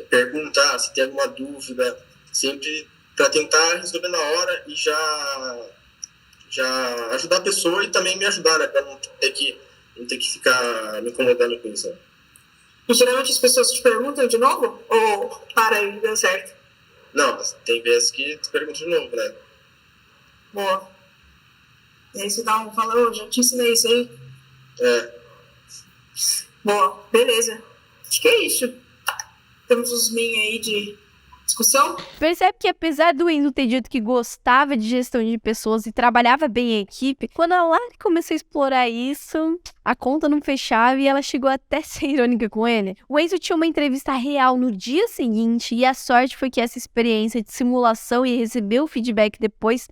pergunta se tem alguma dúvida, sempre para tentar resolver na hora e já ajudar a pessoa e também me ajudar, né? Para não ter que ficar me incomodando com isso. Né? E geralmente as pessoas te perguntam de novo? Ou para aí, deu certo? Não, tem vezes que tu pergunta de novo, né? Boa. E aí você fala, já te ensinei isso aí? Boa, beleza. Acho que é isso. Temos uns aí de discussão. Percebe que apesar do Enzo ter dito que gostava de gestão de pessoas e trabalhava bem em equipe, quando a Lari começou a explorar isso, a conta não fechava e ela chegou até a ser irônica com ele. O Enzo tinha uma entrevista real no dia seguinte e a sorte foi que essa experiência de simulação e receber o feedback depois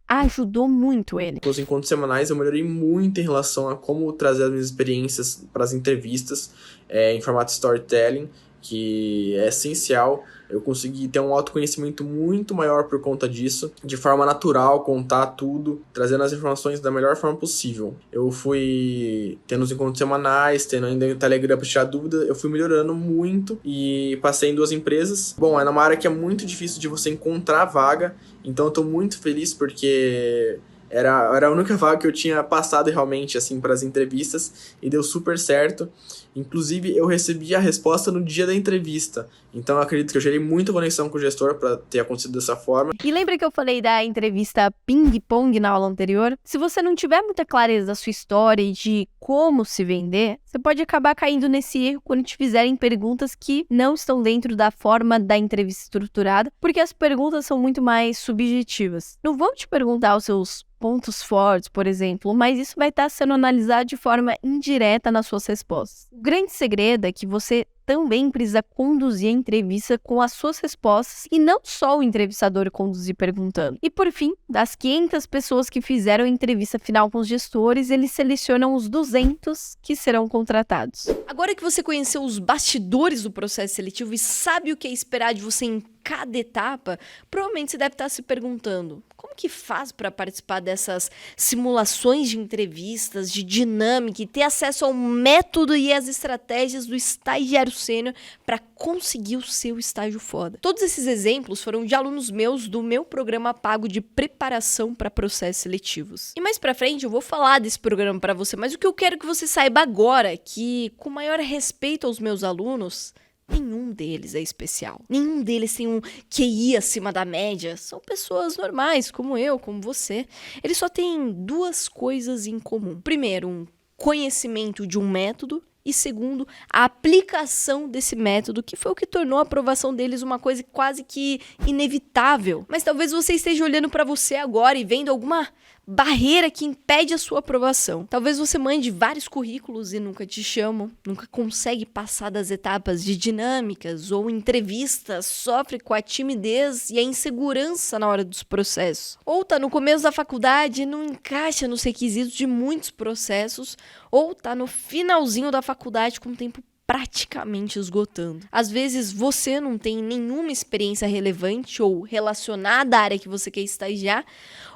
ajudou muito ele. Com os encontros semanais eu melhorei muito em relação a como trazer as minhas experiências para as entrevistas em formato storytelling, que é essencial. Eu consegui ter um autoconhecimento muito maior por conta disso, de forma natural, contar tudo, trazendo as informações da melhor forma possível. Eu fui tendo os encontros semanais, tendo ainda o Telegram para tirar dúvida, eu fui melhorando muito e passei em 2 empresas. Bom, é numa área que é muito difícil de você encontrar vaga, então eu tô muito feliz porque era a única vaga que eu tinha passado realmente assim para as entrevistas e deu super certo. Inclusive, eu recebi a resposta no dia da entrevista. Então, eu acredito que eu gerei muita conexão com o gestor para ter acontecido dessa forma. E lembra que eu falei da entrevista ping-pong na aula anterior? Se você não tiver muita clareza da sua história e de como se vender, você pode acabar caindo nesse erro quando te fizerem perguntas que não estão dentro da forma da entrevista estruturada, porque as perguntas são muito mais subjetivas. Não vão te perguntar os seus pontos fortes, por exemplo, mas isso vai estar sendo analisado de forma indireta nas suas respostas. O grande segredo é que você também precisa conduzir a entrevista com as suas respostas e não só o entrevistador conduzir perguntando. E por fim, das 500 pessoas que fizeram a entrevista final com os gestores, eles selecionam os 200 que serão contratados. Agora que você conheceu os bastidores do processo seletivo e sabe o que é esperar de você em cada etapa, provavelmente você deve estar se perguntando: como que faz para participar dessas simulações de entrevistas, de dinâmica e ter acesso ao método e às estratégias do estagiário sênior para conseguir o seu estágio foda? Todos esses exemplos foram de alunos meus do meu programa pago de preparação para processos seletivos. E mais pra frente eu vou falar desse programa para você, mas o que eu quero que você saiba agora é que, com maior respeito aos meus alunos, nenhum deles é especial. Nenhum deles tem um QI acima da média. São pessoas normais, como eu, como você. Eles só têm 2 coisas em comum. Primeiro, um conhecimento de um método. E segundo, a aplicação desse método, que foi o que tornou a aprovação deles uma coisa quase que inevitável. Mas talvez você esteja olhando para você agora e vendo alguma barreira que impede a sua aprovação. Talvez você mande vários currículos e nunca te chamam, nunca consegue passar das etapas de dinâmicas ou entrevistas, sofre com a timidez e a insegurança na hora dos processos. Ou tá no começo da faculdade e não encaixa nos requisitos de muitos processos, ou tá no finalzinho da faculdade com o tempo praticamente esgotando. Às vezes você não tem nenhuma experiência relevante ou relacionada à área que você quer estagiar,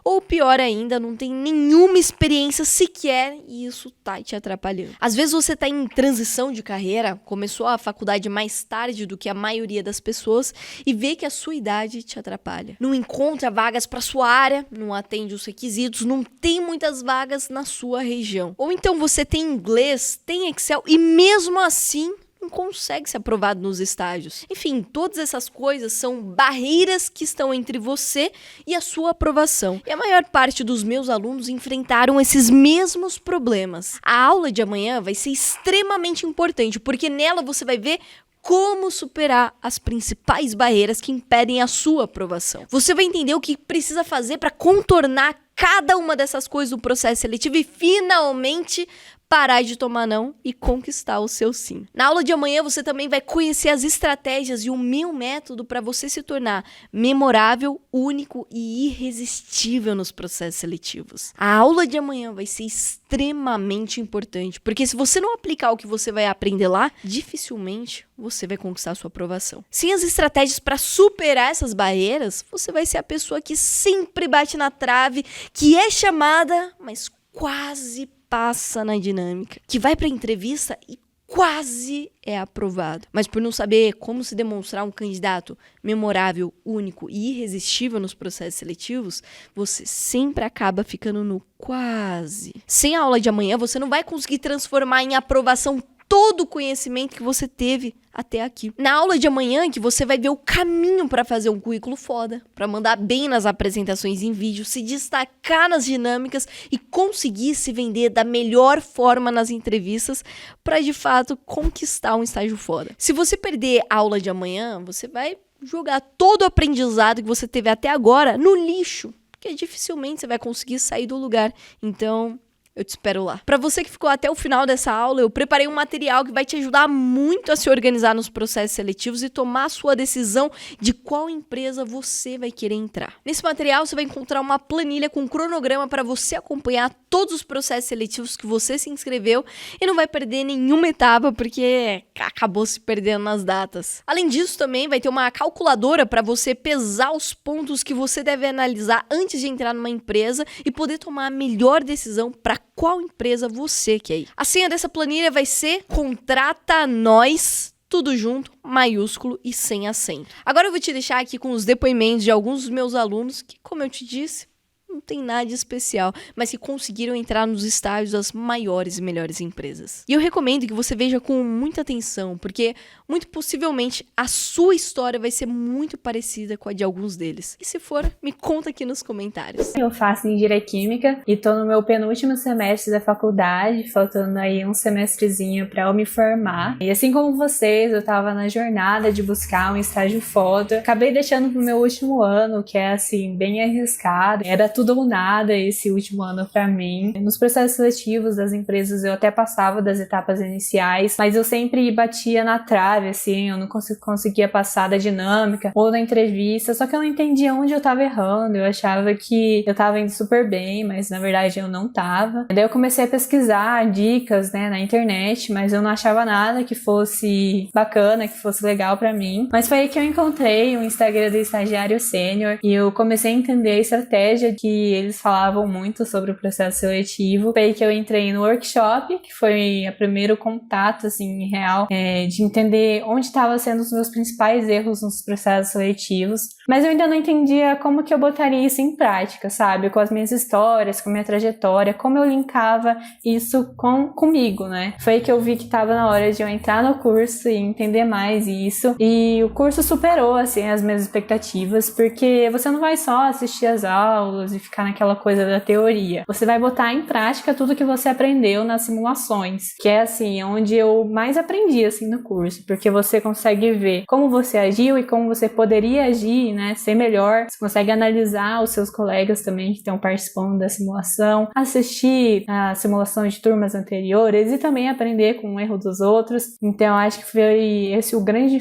ou pior ainda, não tem nenhuma experiência sequer e isso tá te atrapalhando. Às vezes você tá em transição de carreira, começou a faculdade mais tarde do que a maioria das pessoas e vê que a sua idade te atrapalha. Não encontra vagas para sua área, não atende os requisitos, não tem muitas vagas na sua região. Ou então você tem inglês, tem Excel e mesmo assim não consegue ser aprovado nos estágios. Enfim, todas essas coisas são barreiras que estão entre você e a sua aprovação. E a maior parte dos meus alunos enfrentaram esses mesmos problemas. A aula de amanhã vai ser extremamente importante, porque nela você vai ver como superar as principais barreiras que impedem a sua aprovação. Você vai entender o que precisa fazer para contornar cada uma dessas coisas do processo seletivo e finalmente parar de tomar não e conquistar o seu sim. Na aula de amanhã você também vai conhecer as estratégias e o meu método para você se tornar memorável, único e irresistível nos processos seletivos. A aula de amanhã vai ser extremamente importante, porque se você não aplicar o que você vai aprender lá, dificilmente você vai conquistar a sua aprovação. Sem as estratégias para superar essas barreiras, você vai ser a pessoa que sempre bate na trave, que é chamada, mas quase passa na dinâmica, que vai para a entrevista e quase é aprovado. Mas por não saber como se demonstrar um candidato memorável, único e irresistível nos processos seletivos, você sempre acaba ficando no quase. Sem a aula de amanhã, você não vai conseguir transformar em aprovação todo o conhecimento que você teve até aqui. Na aula de amanhã que você vai ver o caminho para fazer um currículo foda, para mandar bem nas apresentações em vídeo, se destacar nas dinâmicas e conseguir se vender da melhor forma nas entrevistas para de fato conquistar um estágio foda. Se você perder a aula de amanhã, você vai jogar todo o aprendizado que você teve até agora no lixo, porque dificilmente você vai conseguir sair do lugar. Então, eu te espero lá. Para você que ficou até o final dessa aula, eu preparei um material que vai te ajudar muito a se organizar nos processos seletivos e tomar a sua decisão de qual empresa você vai querer entrar. Nesse material, você vai encontrar uma planilha com um cronograma para você acompanhar todos os processos seletivos que você se inscreveu e não vai perder nenhuma etapa porque acabou se perdendo nas datas. Além disso, também vai ter uma calculadora para você pesar os pontos que você deve analisar antes de entrar numa empresa e poder tomar a melhor decisão para qual empresa você quer ir. A senha dessa planilha vai ser Contrata Nós, tudo junto, maiúsculo e sem acento. Agora eu vou te deixar aqui com os depoimentos de alguns dos meus alunos que, como eu te disse, não tem nada de especial, mas que conseguiram entrar nos estágios das maiores e melhores empresas. E eu recomendo que você veja com muita atenção, porque muito possivelmente a sua história vai ser muito parecida com a de alguns deles. E se for, me conta aqui nos comentários. Eu faço Engenharia Química e tô no meu penúltimo semestre da faculdade, faltando aí um semestrezinho para eu me formar. E assim como vocês, eu tava na jornada de buscar um estágio foda. Acabei deixando pro meu último ano, que é assim, bem arriscado. Era tudo ou nada esse último ano pra mim. Nos processos seletivos das empresas eu até passava das etapas iniciais, mas eu sempre batia na trave, assim, eu não conseguia passar da dinâmica ou da entrevista, só que eu não entendia onde eu tava errando, eu achava que eu tava indo super bem, mas na verdade eu não tava. Daí eu comecei a pesquisar dicas, né, na internet, mas eu não achava nada que fosse bacana, que fosse legal pra mim. Mas foi aí que eu encontrei o Instagram do Estagiário Sênior e eu comecei a entender a estratégia que eles falavam muito sobre o processo seletivo. Foi aí que eu entrei no workshop, que foi o primeiro contato, assim, real, de entender onde estavam sendo os meus principais erros nos processos seletivos. Mas eu ainda não entendia como que eu botaria isso em prática, sabe? Com as minhas histórias, com a minha trajetória, como eu linkava isso comigo, né? Foi aí que eu vi que estava na hora de eu entrar no curso e entender mais isso. E o curso superou, assim, as minhas expectativas, porque você não vai só assistir as aulas e ficar naquela coisa da teoria. Você vai botar em prática tudo que você aprendeu nas simulações, que é, assim, onde eu mais aprendi, assim, no curso, porque você consegue ver como você agiu e como você poderia agir, né, ser melhor. Você consegue analisar os seus colegas também que estão participando da simulação, assistir a simulação de turmas anteriores e também aprender com o erro dos outros. Então, eu acho que foi esse o grande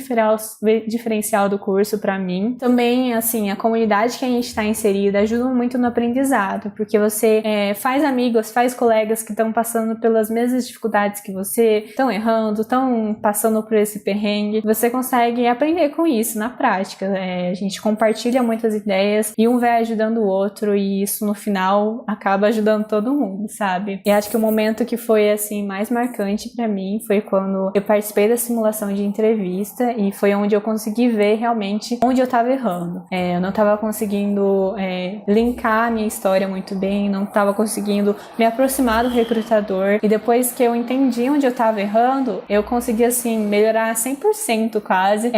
diferencial do curso para mim. Também, assim, a comunidade que a gente está inserida ajuda muito no aprendizado, porque você faz amigos, faz colegas que estão passando pelas mesmas dificuldades que você, estão errando, estão passando por esse perrengue. Você consegue aprender com isso na prática. A gente compartilha muitas ideias e um vai ajudando o outro e isso no final acaba ajudando todo mundo, sabe? E acho que o momento que foi assim mais marcante pra mim foi quando eu participei da simulação de entrevista e foi onde eu consegui ver realmente onde eu tava errando. Eu não tava conseguindo linkar a minha história muito bem, não tava conseguindo me aproximar do recrutador e depois que eu entendi onde eu tava errando, eu consegui assim melhorar 100% quase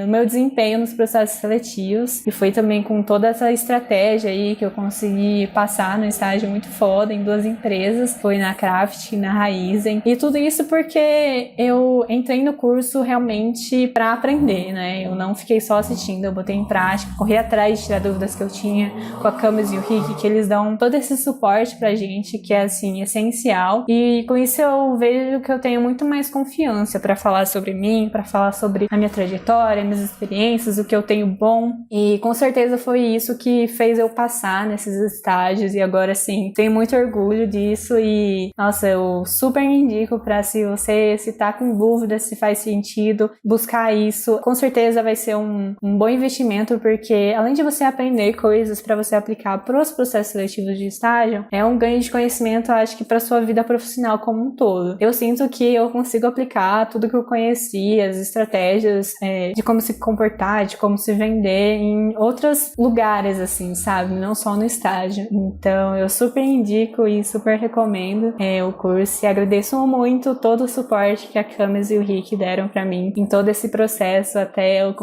o meu desempenho nos processos seletivos e foi também com toda essa estratégia aí que eu consegui passar no estágio muito foda em 2 empresas, foi na Craft e na Raizen, e tudo isso porque eu entrei no curso realmente para aprender, né? Eu não fiquei só assistindo, eu botei em prática, corri atrás de tirar dúvidas que eu tinha com a Camus e o Rick, que eles dão todo esse suporte pra gente, que é, assim, essencial. E com isso eu vejo que eu tenho muito mais confiança pra falar sobre mim, pra falar sobre a minha trajetória, minhas experiências, o que eu tenho bom. E com certeza foi isso que fez eu passar nesses estágios. E agora, assim, tenho muito orgulho disso. E, nossa, eu super indico pra, se você tá com dúvida se faz sentido, buscar isso. Com certeza vai ser um bom investimento, porque além de você aprender coisas pra você aplicar pros processos seletivos de estágio, é um ganho de conhecimento, acho que pra sua vida profissional como um todo. Eu sinto que eu consigo aplicar tudo que eu conheci, as estratégias de como se comportar, de como se vender em outros lugares, assim, sabe? Não só no estágio. Então, eu super indico e super recomendo o curso, e agradeço muito todo o suporte que a Camis e o Rick deram pra mim em todo esse processo até eu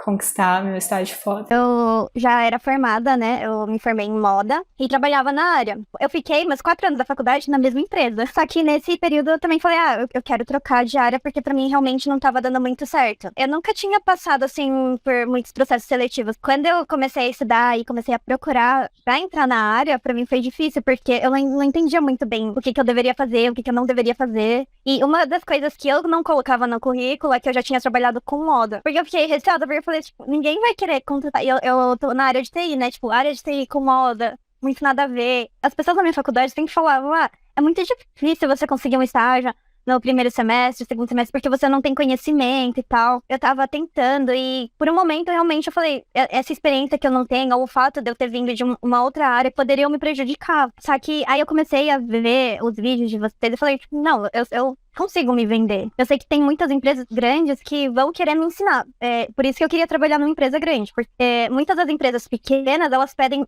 conquistar meu estágio de foto. Eu já era formada, né? Eu me formei em moda e trabalhava na área. Eu fiquei meus 4 anos da faculdade na mesma empresa. Só que nesse período eu também falei, eu quero trocar de área, porque pra mim realmente não tava dando muito certo. Eu nunca tinha passado, assim, por muitos processos seletivos. Quando eu comecei a estudar e comecei a procurar pra entrar na área, pra mim foi difícil, porque eu não entendia muito bem o que eu deveria fazer, o que eu não deveria fazer. E uma das coisas que eu não colocava no currículo é que eu já tinha trabalhado com moda. Porque eu fiquei receada, porque eu falei, tipo, ninguém vai querer contratar. Eu tô na área de TI, né? Tipo, área de TI com moda, muito nada a ver. As pessoas da minha faculdade sempre falavam, é muito difícil você conseguir um estágio no primeiro semestre, segundo semestre, porque você não tem conhecimento e tal. Eu tava tentando e, por um momento, realmente, eu falei, essa experiência que eu não tenho, ou o fato de eu ter vindo de uma outra área, poderiam me prejudicar. Só que aí eu comecei a ver os vídeos de vocês e falei, tipo, não, eu consigo me vender. Eu sei que tem muitas empresas grandes que vão querer me ensinar. Por isso que eu queria trabalhar numa empresa grande, porque muitas das empresas pequenas, elas pedem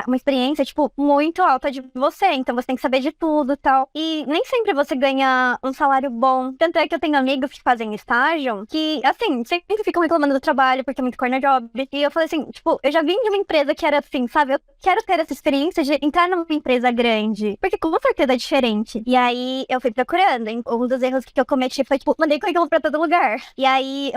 uma experiência, tipo, muito alta de você, então você tem que saber de tudo e tal. E nem sempre você ganha um salário bom. Tanto é que eu tenho amigos que fazem estágio, que, assim, sempre ficam reclamando do trabalho, porque é muito corner job. E eu falei assim, tipo, eu já vim de uma empresa que era assim, sabe? Eu quero ter essa experiência de entrar numa empresa grande, porque com certeza é diferente. E aí, eu fui procurando, um dos erros que eu cometi foi, tipo, mandei currículo pra todo lugar. E aí,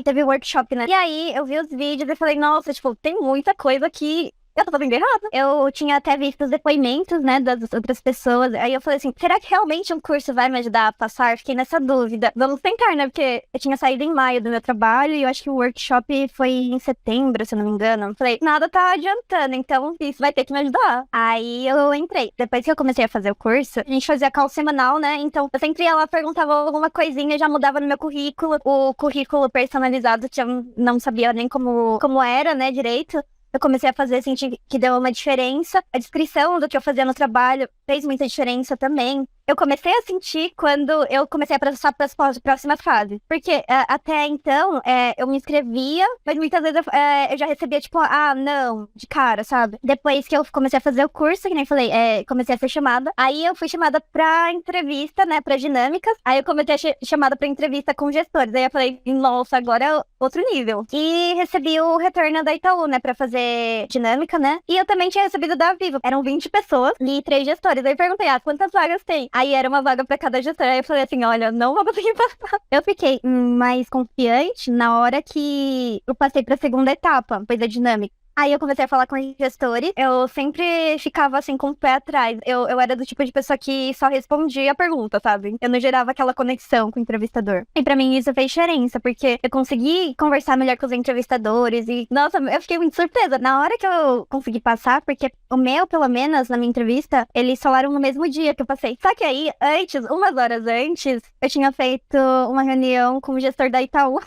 teve workshop, né? E aí, eu vi os vídeos e falei, nossa, tipo, tem muita coisa que eu tô fazendo errado. Eu tinha até visto os depoimentos, né, das outras pessoas. Aí eu falei assim, será que realmente um curso vai me ajudar a passar? Fiquei nessa dúvida. Vamos tentar, né? Porque eu tinha saído em maio do meu trabalho e eu acho que o workshop foi em setembro, se eu não me engano. Falei, nada tá adiantando, então isso vai ter que me ajudar. Aí eu entrei. Depois que eu comecei a fazer o curso, a gente fazia call semanal, né? Então eu sempre ia lá, perguntava alguma coisinha, já mudava no meu currículo. O currículo personalizado, eu não sabia nem como era, né, direito. Eu comecei a fazer, senti que deu uma diferença. A descrição do que eu fazia no trabalho fez muita diferença também. Eu comecei a sentir quando eu comecei a passar para as próximas fases. Porque até então, eu me inscrevia, mas muitas vezes eu já recebia, tipo, não, de cara, sabe? Depois que eu comecei a fazer o curso, que nem falei, comecei a ser chamada. Aí eu fui chamada pra entrevista, né, pra dinâmicas. Aí eu comecei a ser chamada pra entrevista com gestores. Aí eu falei, nossa, agora é outro nível. E recebi o retorno da Itaú, né, pra fazer dinâmica, né? E eu também tinha recebido da Vivo. Eram 20 pessoas e 3 gestores. Aí eu perguntei, quantas vagas tem? Aí era uma vaga pra cada gestor. Aí eu falei assim, olha, não vou conseguir passar. Eu fiquei mais confiante na hora que eu passei pra segunda etapa, depois da dinâmica. Aí eu comecei a falar com os gestores, eu sempre ficava assim com o pé atrás. Eu era do tipo de pessoa que só respondia a pergunta, sabe? Eu não gerava aquela conexão com o entrevistador. E pra mim isso fez diferença, porque eu consegui conversar melhor com os entrevistadores e, nossa, eu fiquei muito surpresa. Na hora que eu consegui passar, porque o meu, pelo menos, na minha entrevista, eles falaram no mesmo dia que eu passei. Só que aí, umas horas antes, eu tinha feito uma reunião com o gestor da Itaú.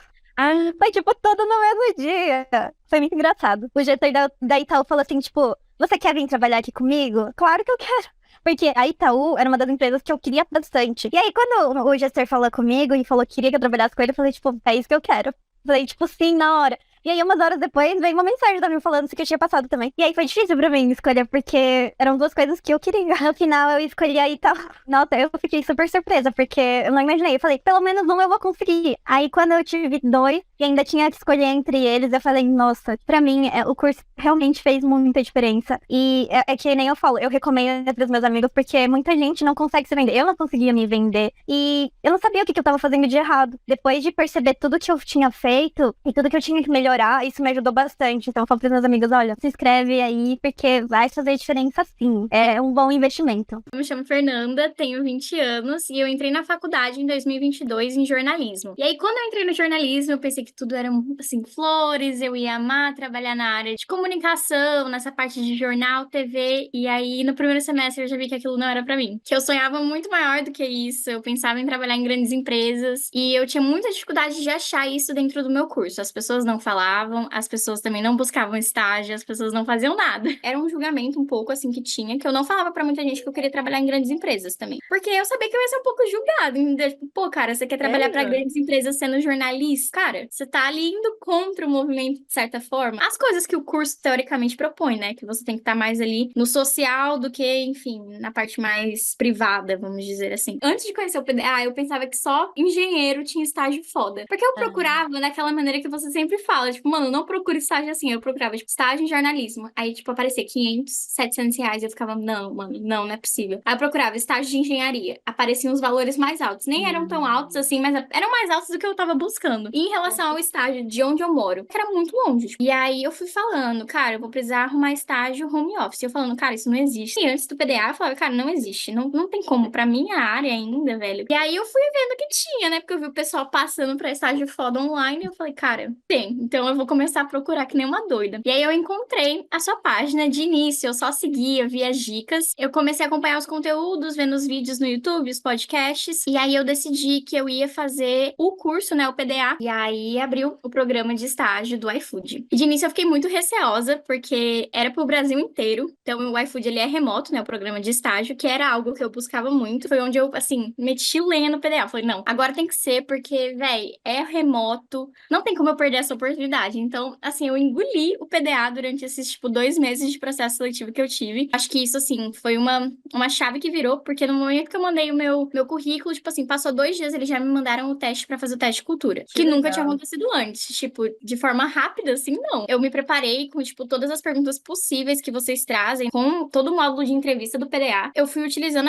Foi, tipo, todo no mesmo dia. Foi muito engraçado. O gestor da Itaú falou assim, tipo, você quer vir trabalhar aqui comigo? Claro que eu quero. Porque a Itaú era uma das empresas que eu queria bastante. E aí, quando o gestor falou comigo e falou que queria que eu trabalhasse com ele, eu falei, tipo, é isso que eu quero. Falei, tipo, sim, na hora. E aí, umas horas depois, veio uma mensagem da mim falando que eu tinha passado também. E aí, foi difícil pra mim escolher, porque eram 2 coisas que eu queria. No final, eu escolhi a Itaú. Nossa, eu fiquei super surpresa, porque eu não imaginei. Eu falei, pelo menos um eu vou conseguir. Aí, quando eu tive 2, e ainda tinha que escolher entre eles. Eu falei, nossa, pra mim, o curso realmente fez muita diferença. E é que nem eu falo, eu recomendo pros meus amigos, porque muita gente não consegue se vender. Eu não conseguia me vender. E eu não sabia o que eu tava fazendo de errado. Depois de perceber tudo que eu tinha feito e tudo que eu tinha que melhorar, isso me ajudou bastante. Então eu falo pros meus amigos, olha, se inscreve aí, porque vai fazer diferença sim. É um bom investimento. Eu me chamo Fernanda, tenho 20 anos e eu entrei na faculdade em 2022 em jornalismo. E aí, quando eu entrei no jornalismo, eu pensei que tudo era, assim, flores, eu ia amar trabalhar na área de comunicação, nessa parte de jornal, TV. E aí, no primeiro semestre, eu já vi que aquilo não era pra mim. Que eu sonhava muito maior do que isso, eu pensava em trabalhar em grandes empresas e eu tinha muita dificuldade de achar isso dentro do meu curso. As pessoas não falavam, as pessoas também não buscavam estágio, as pessoas não faziam nada. Era um julgamento um pouco, assim, que tinha, que eu não falava pra muita gente que eu queria trabalhar em grandes empresas também. Porque eu sabia que eu ia ser um pouco julgada. Tipo, pô, cara, você quer trabalhar pra grandes empresas sendo jornalista? Cara, você tá ali indo contra o movimento, de certa forma. As coisas que o curso teoricamente propõe, né? Que você tem que estar mais ali no social do que, enfim, na parte mais privada, vamos dizer assim. Antes de conhecer o PDA, eu pensava que só engenheiro tinha estágio foda. Porque eu procurava daquela maneira que você sempre fala, tipo, mano, não procura estágio assim. Eu procurava, tipo, estágio em jornalismo. Aí, tipo, aparecia 500, 700 reais. Eu ficava, não, mano, não é possível. Aí eu procurava estágio de engenharia. Apareciam os valores mais altos. Nem eram tão altos assim, mas eram mais altos do que eu tava buscando. E em relação ao estágio de onde eu moro, que era muito longe. Tipo, e aí eu fui falando, cara, eu vou precisar arrumar estágio home office. Eu falando, cara, isso não existe. E antes do PDA, eu falava, cara, não existe. Não tem como. Pra minha área ainda, velho. E aí eu fui vendo que tinha, né? Porque eu vi o pessoal passando pra estágio foda online. E eu falei, cara, tem. Então eu vou começar a procurar que nem uma doida. E aí eu encontrei a sua página de início. Eu só seguia, via as dicas. Eu comecei a acompanhar os conteúdos, vendo os vídeos no YouTube, os podcasts. E aí eu decidi que eu ia fazer o curso, né? O PDA. E aí abriu o programa de estágio do iFood. E de início eu fiquei muito receosa, porque era pro Brasil inteiro. Então o iFood, ele é remoto, né? O programa de estágio, que era algo que eu buscava muito. Foi onde eu, assim, meti lenha no PDA. Falei, não, agora tem que ser, porque, véi, é remoto. Não tem como eu perder essa oportunidade. Então, assim, eu engoli o PDA durante esses, tipo, 2 meses de processo seletivo que eu tive. Acho que isso, assim, foi uma chave que virou, porque no momento que eu mandei o meu currículo, tipo assim, passou 2 dias, eles já me mandaram o teste pra fazer o teste de cultura. Que nunca tinha acontecido antes. Tipo, de forma rápida, assim, não. Eu me preparei com, tipo, todas as perguntas possíveis que vocês trazem, com todo o módulo de entrevista do PDA. Eu fui utilizando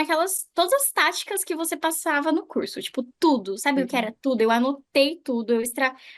todas as táticas que você passava no curso. Tipo, tudo. Sabe o que era tudo? Eu anotei tudo,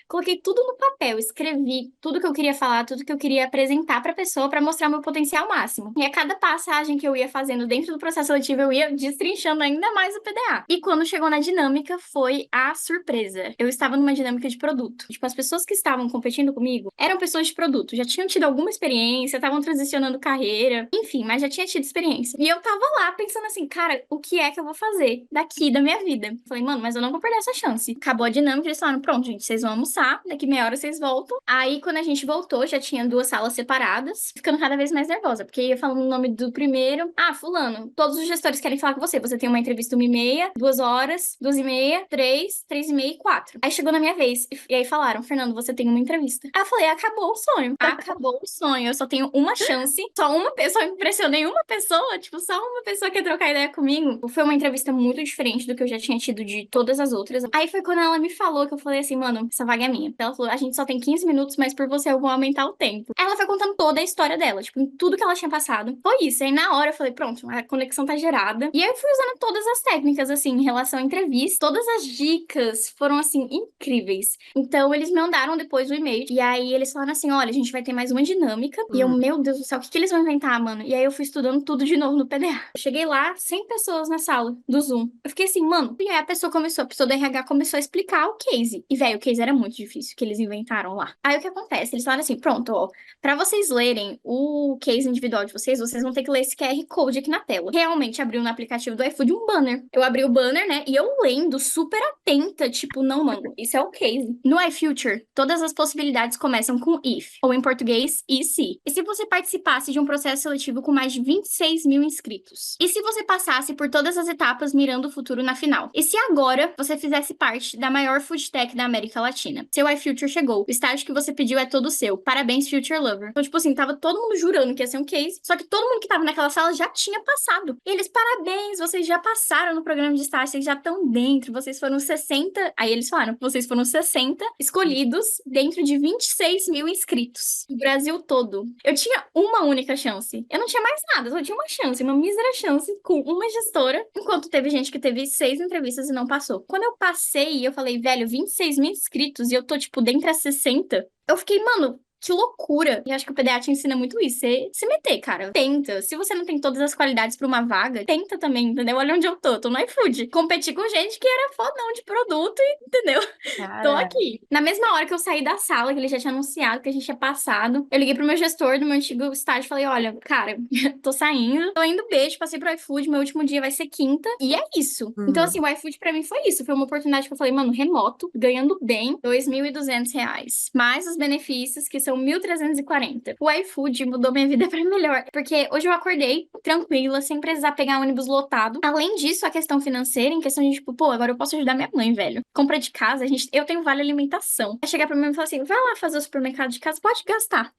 coloquei tudo no papel, escrevi tudo que eu queria falar, tudo que eu queria apresentar pra pessoa pra mostrar meu potencial máximo. E a cada passagem que eu ia fazendo dentro do processo seletivo, eu ia destrinchando ainda mais o PDA. E quando chegou na dinâmica, foi a surpresa. Eu estava numa dinâmica de produto. Tipo, as pessoas que estavam competindo comigo eram pessoas de produto, já tinham tido alguma experiência, estavam transicionando carreira, enfim, mas já tinha tido experiência. E eu tava lá pensando assim, cara, o que é que eu vou fazer daqui da minha vida? Falei, mano, mas eu não vou perder essa chance. Acabou a dinâmica, eles falaram, pronto, gente, vocês vão almoçar, daqui meia hora vocês voltam. Aí, quando a gente voltou, já tinha 2 salas separadas, ficando cada vez mais nervosa, porque ia falando o nome do primeiro. Ah, fulano, todos os gestores querem falar com você. Você tem uma entrevista 1h30, 2 horas, 2h30, 3, 3h30 e 4. Aí chegou na minha vez, e aí falaram, Fernando, você tem uma entrevista. Aí eu falei, acabou o sonho. Acabou o sonho. Eu só tenho uma chance, só uma pessoa, eu impressionei uma pessoa, tipo, só uma pessoa quer trocar ideia comigo. Foi uma entrevista muito diferente do que eu já tinha tido de todas as outras. Aí foi quando ela me falou que eu falei assim, mano, essa vaga é minha. Ela falou, a gente só tem 15 minutos, mas por você eu vou aumentar o tempo. Ela foi contando toda a história dela, tipo, em tudo que ela tinha passado. Foi isso. Aí na hora eu falei, pronto, a conexão tá gerada. E aí eu fui usando todas as técnicas, assim, em relação à entrevista. Todas as dicas foram, assim, incríveis. Então eles me mandaram depois o e-mail. E aí eles falaram assim, olha, a gente vai ter mais uma dinâmica. E eu, meu Deus do céu, o que eles vão inventar, mano? E aí eu fui estudando tudo de novo no PDA. Eu cheguei lá, 100 pessoas na sala do Zoom. Eu fiquei assim, mano. E aí a pessoa da RH começou a explicar o case. E, velho, o case era muito difícil, que eles inventaram lá. Aí o que acontece? Eles falaram assim, pronto, ó, pra vocês lerem o case individual de vocês vão ter que ler esse QR Code aqui na tela. Realmente abriu no aplicativo do iFood um banner. Eu abri o banner, né, e eu lendo, super atenta, tipo, não, mano, isso é o case. No iFuture, todas as possibilidades começam com if, ou em português, e se. E se você participasse de um processo seletivo com mais de 26 mil inscritos? E se você passasse por todas as etapas mirando o futuro na final? E se agora você fizesse parte da maior food tech da América Latina? Seu iFuture chegou. O estágio que você pediu é todo seu. Parabéns, Future Lover. Então, tipo assim, tava todo mundo jurando que ia ser um case, só que todo mundo que tava naquela sala já tinha passado. E eles, parabéns, vocês já passaram no programa de estágio, vocês já estão dentro, vocês foram 60. Aí eles falaram, vocês foram 60 50 escolhidos dentro de 26 mil inscritos. O Brasil todo. Eu tinha uma única chance. Eu não tinha mais nada, só tinha uma chance, uma mísera chance com uma gestora, enquanto teve gente que teve 6 entrevistas e não passou. Quando eu passei, eu falei, velho, 26 mil inscritos e eu tô, tipo, dentre as 60, eu fiquei, mano, que loucura. E acho que o PDA te ensina muito isso. Você se meter, cara. Tenta. Se você não tem todas as qualidades pra uma vaga, tenta também, entendeu? Olha onde eu tô no iFood. Competi com gente que era fodão de produto, entendeu? Cara. Tô aqui. Na mesma hora que eu saí da sala, que ele já tinha anunciado que a gente tinha passado, eu liguei pro meu gestor do meu antigo estágio e falei, olha, cara, tô saindo, tô indo beijo, passei pro iFood, meu último dia vai ser quinta, e é isso. Então, assim, o iFood pra mim foi isso. Foi uma oportunidade que eu falei, mano, remoto, ganhando bem, R$2.200. Mais os benefícios, que são 1.340. O iFood mudou minha vida pra melhor, porque hoje eu acordei tranquila, sem precisar pegar ônibus lotado. Além disso, a questão financeira, em questão de, tipo, pô, agora eu posso ajudar minha mãe, velho. Compra de casa, eu tenho vale alimentação. Vai chegar pra mim e falar assim, vai lá fazer o supermercado de casa, pode gastar.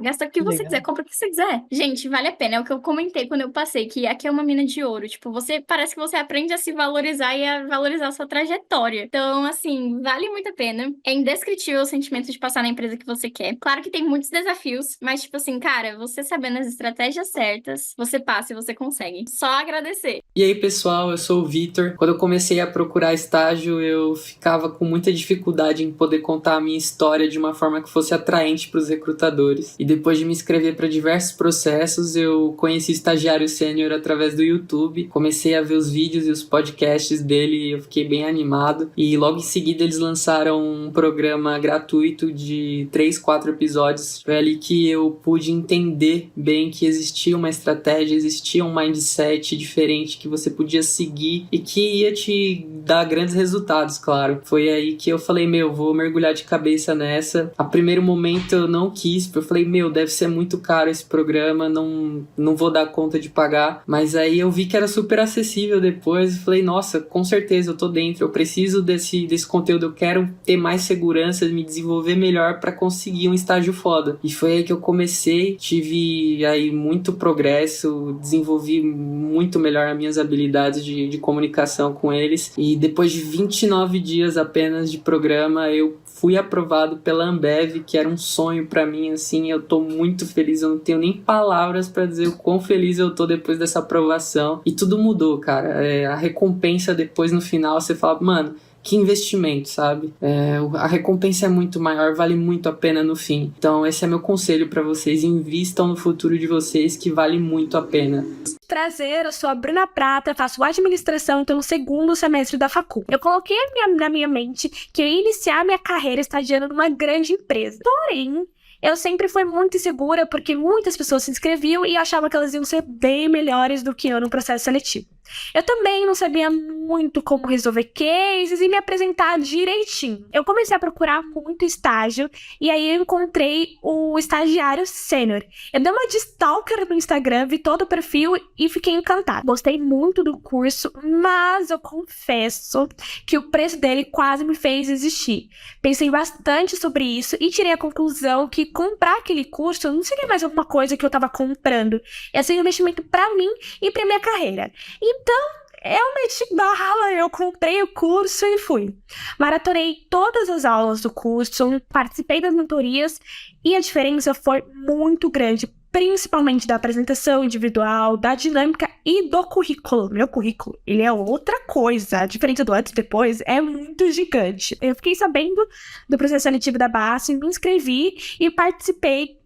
Gasta o que você quiser, compra o que você quiser. Gente, vale a pena, é o que eu comentei quando eu passei, que aqui é uma mina de ouro, tipo, parece que você aprende a se valorizar e a valorizar a sua trajetória. Então, assim, vale muito a pena. É indescritível o sentimento de passar na empresa que você quer. Claro que tem muitos desafios, mas, tipo assim, cara, você sabendo as estratégias certas, você passa e você consegue. Só agradecer. E aí, pessoal, eu sou o Vitor. Quando eu comecei a procurar estágio, eu ficava com muita dificuldade em poder contar a minha história de uma forma que fosse atraente para os recrutadores. E depois de me inscrever para diversos processos, eu conheci Estagiário Sênior através do YouTube. Comecei a ver os vídeos e os podcasts dele e eu fiquei bem animado. E logo em seguida eles lançaram um programa gratuito de 3-4 episódios. Foi ali que eu pude entender bem que existia uma estratégia, existia um mindset diferente que você podia seguir e que ia te dar grandes resultados, claro. Foi aí que eu falei, vou mergulhar de cabeça nessa. A primeiro momento eu não quis, porque eu falei, deve ser muito caro esse programa, não vou dar conta de pagar. Mas aí eu vi que era super acessível depois e falei, nossa, com certeza eu tô dentro, eu preciso desse conteúdo, eu quero ter mais segurança, me desenvolver melhor para conseguir um estágio foda. E foi aí que eu comecei, tive aí muito progresso, desenvolvi muito melhor as minhas habilidades de comunicação com eles. E depois de 29 dias apenas de programa, eu fui aprovado pela Ambev, que era um sonho pra mim, assim, eu tô muito feliz, eu não tenho nem palavras pra dizer o quão feliz eu tô depois dessa aprovação. E tudo mudou, cara. A recompensa depois, no final, você fala, mano, que investimento, sabe? A recompensa é muito maior, vale muito a pena no fim. Então esse é meu conselho pra vocês, invistam no futuro de vocês, que vale muito a pena. Prazer, eu sou a Bruna Prata, faço administração, estou no 2º semestre da facul. Eu coloquei na minha mente que eu ia iniciar minha carreira estagiando numa grande empresa. Porém, eu sempre fui muito insegura porque muitas pessoas se inscreviam e achavam que elas iam ser bem melhores do que eu no processo seletivo. Eu também não sabia muito como resolver cases e me apresentar direitinho. Eu comecei a procurar muito estágio e aí eu encontrei o Estagiário Sênior. Eu dei uma de stalker no Instagram, vi todo o perfil e fiquei encantada. Gostei muito do curso, mas eu confesso que o preço dele quase me fez desistir. Pensei bastante sobre isso e tirei a conclusão que comprar aquele curso não seria mais alguma coisa que eu estava comprando. Ia ser um investimento para mim e para minha carreira. Então, eu meti bala, eu comprei o curso e fui. Maratonei todas as aulas do curso, participei das mentorias e a diferença foi muito grande, principalmente da apresentação individual, da dinâmica e do currículo. Meu currículo, ele é outra coisa. A diferença do antes e depois é muito gigante. Eu fiquei sabendo do processo seletivo da base, me inscrevi e participei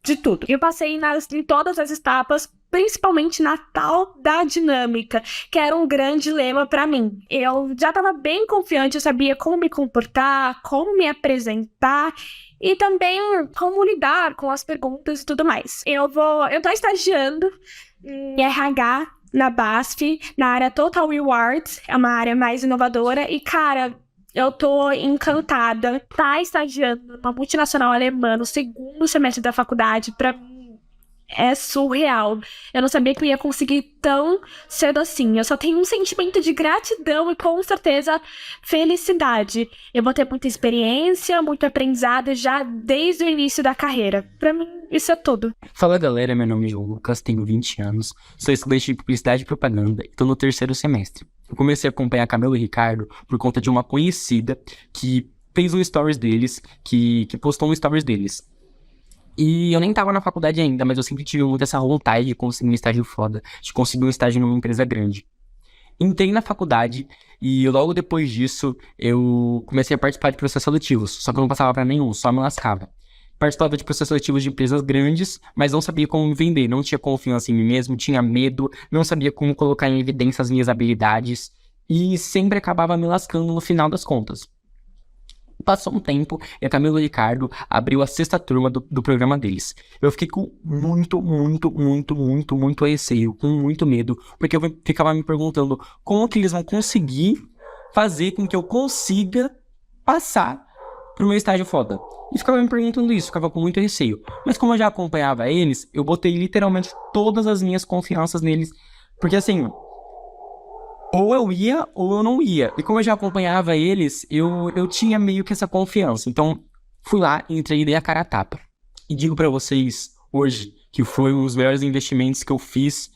de tudo. Eu passei em todas as etapas, principalmente na tal da dinâmica, que era um grande lema para mim. Eu já estava bem confiante, eu sabia como me comportar, como me apresentar e também como lidar com as perguntas e tudo mais. Eu tô estagiando em RH na BASF, na área Total Rewards, é uma área mais inovadora e, cara, eu tô encantada. Tá estagiando numa multinacional alemã no 2º semestre da faculdade, pra mim é surreal. Eu não sabia que eu ia conseguir tão cedo assim. Eu só tenho um sentimento de gratidão e com certeza felicidade. Eu vou ter muita experiência, muito aprendizado já desde o início da carreira. Pra mim, isso é tudo. Fala galera, meu nome é João Lucas, tenho 20 anos, sou estudante de publicidade e propaganda e tô no 3º semestre. Eu comecei a acompanhar Camelo e Ricardo por conta de uma conhecida que fez um stories deles, que postou um stories deles. E eu nem tava na faculdade ainda, mas eu sempre tive muito essa vontade de conseguir um estágio foda, de conseguir um estágio numa empresa grande. Entrei na faculdade e logo depois disso eu comecei a participar de processos seletivos, só que eu não passava pra nenhum, só me lascava. Participava de processos seletivos de empresas grandes, mas não sabia como me vender, não tinha confiança em mim mesmo, tinha medo, não sabia como colocar em evidência as minhas habilidades e sempre acabava me lascando no final das contas. Passou um tempo e a Camila e o Ricardo abriu a 6ª turma do programa deles. Eu fiquei com muito receio, com muito medo, porque eu ficava me perguntando como que eles vão conseguir fazer com que eu consiga passar pro meu estágio foda. E ficava me perguntando isso, ficava com muito receio. Mas como eu já acompanhava eles, eu botei literalmente todas as minhas confianças neles, porque assim, ou eu ia ou eu não ia. E como eu já acompanhava eles, eu tinha meio que essa confiança. Então, fui lá, entrei e dei a cara a tapa. E digo pra vocês, hoje, que foi um dos melhores investimentos que eu fiz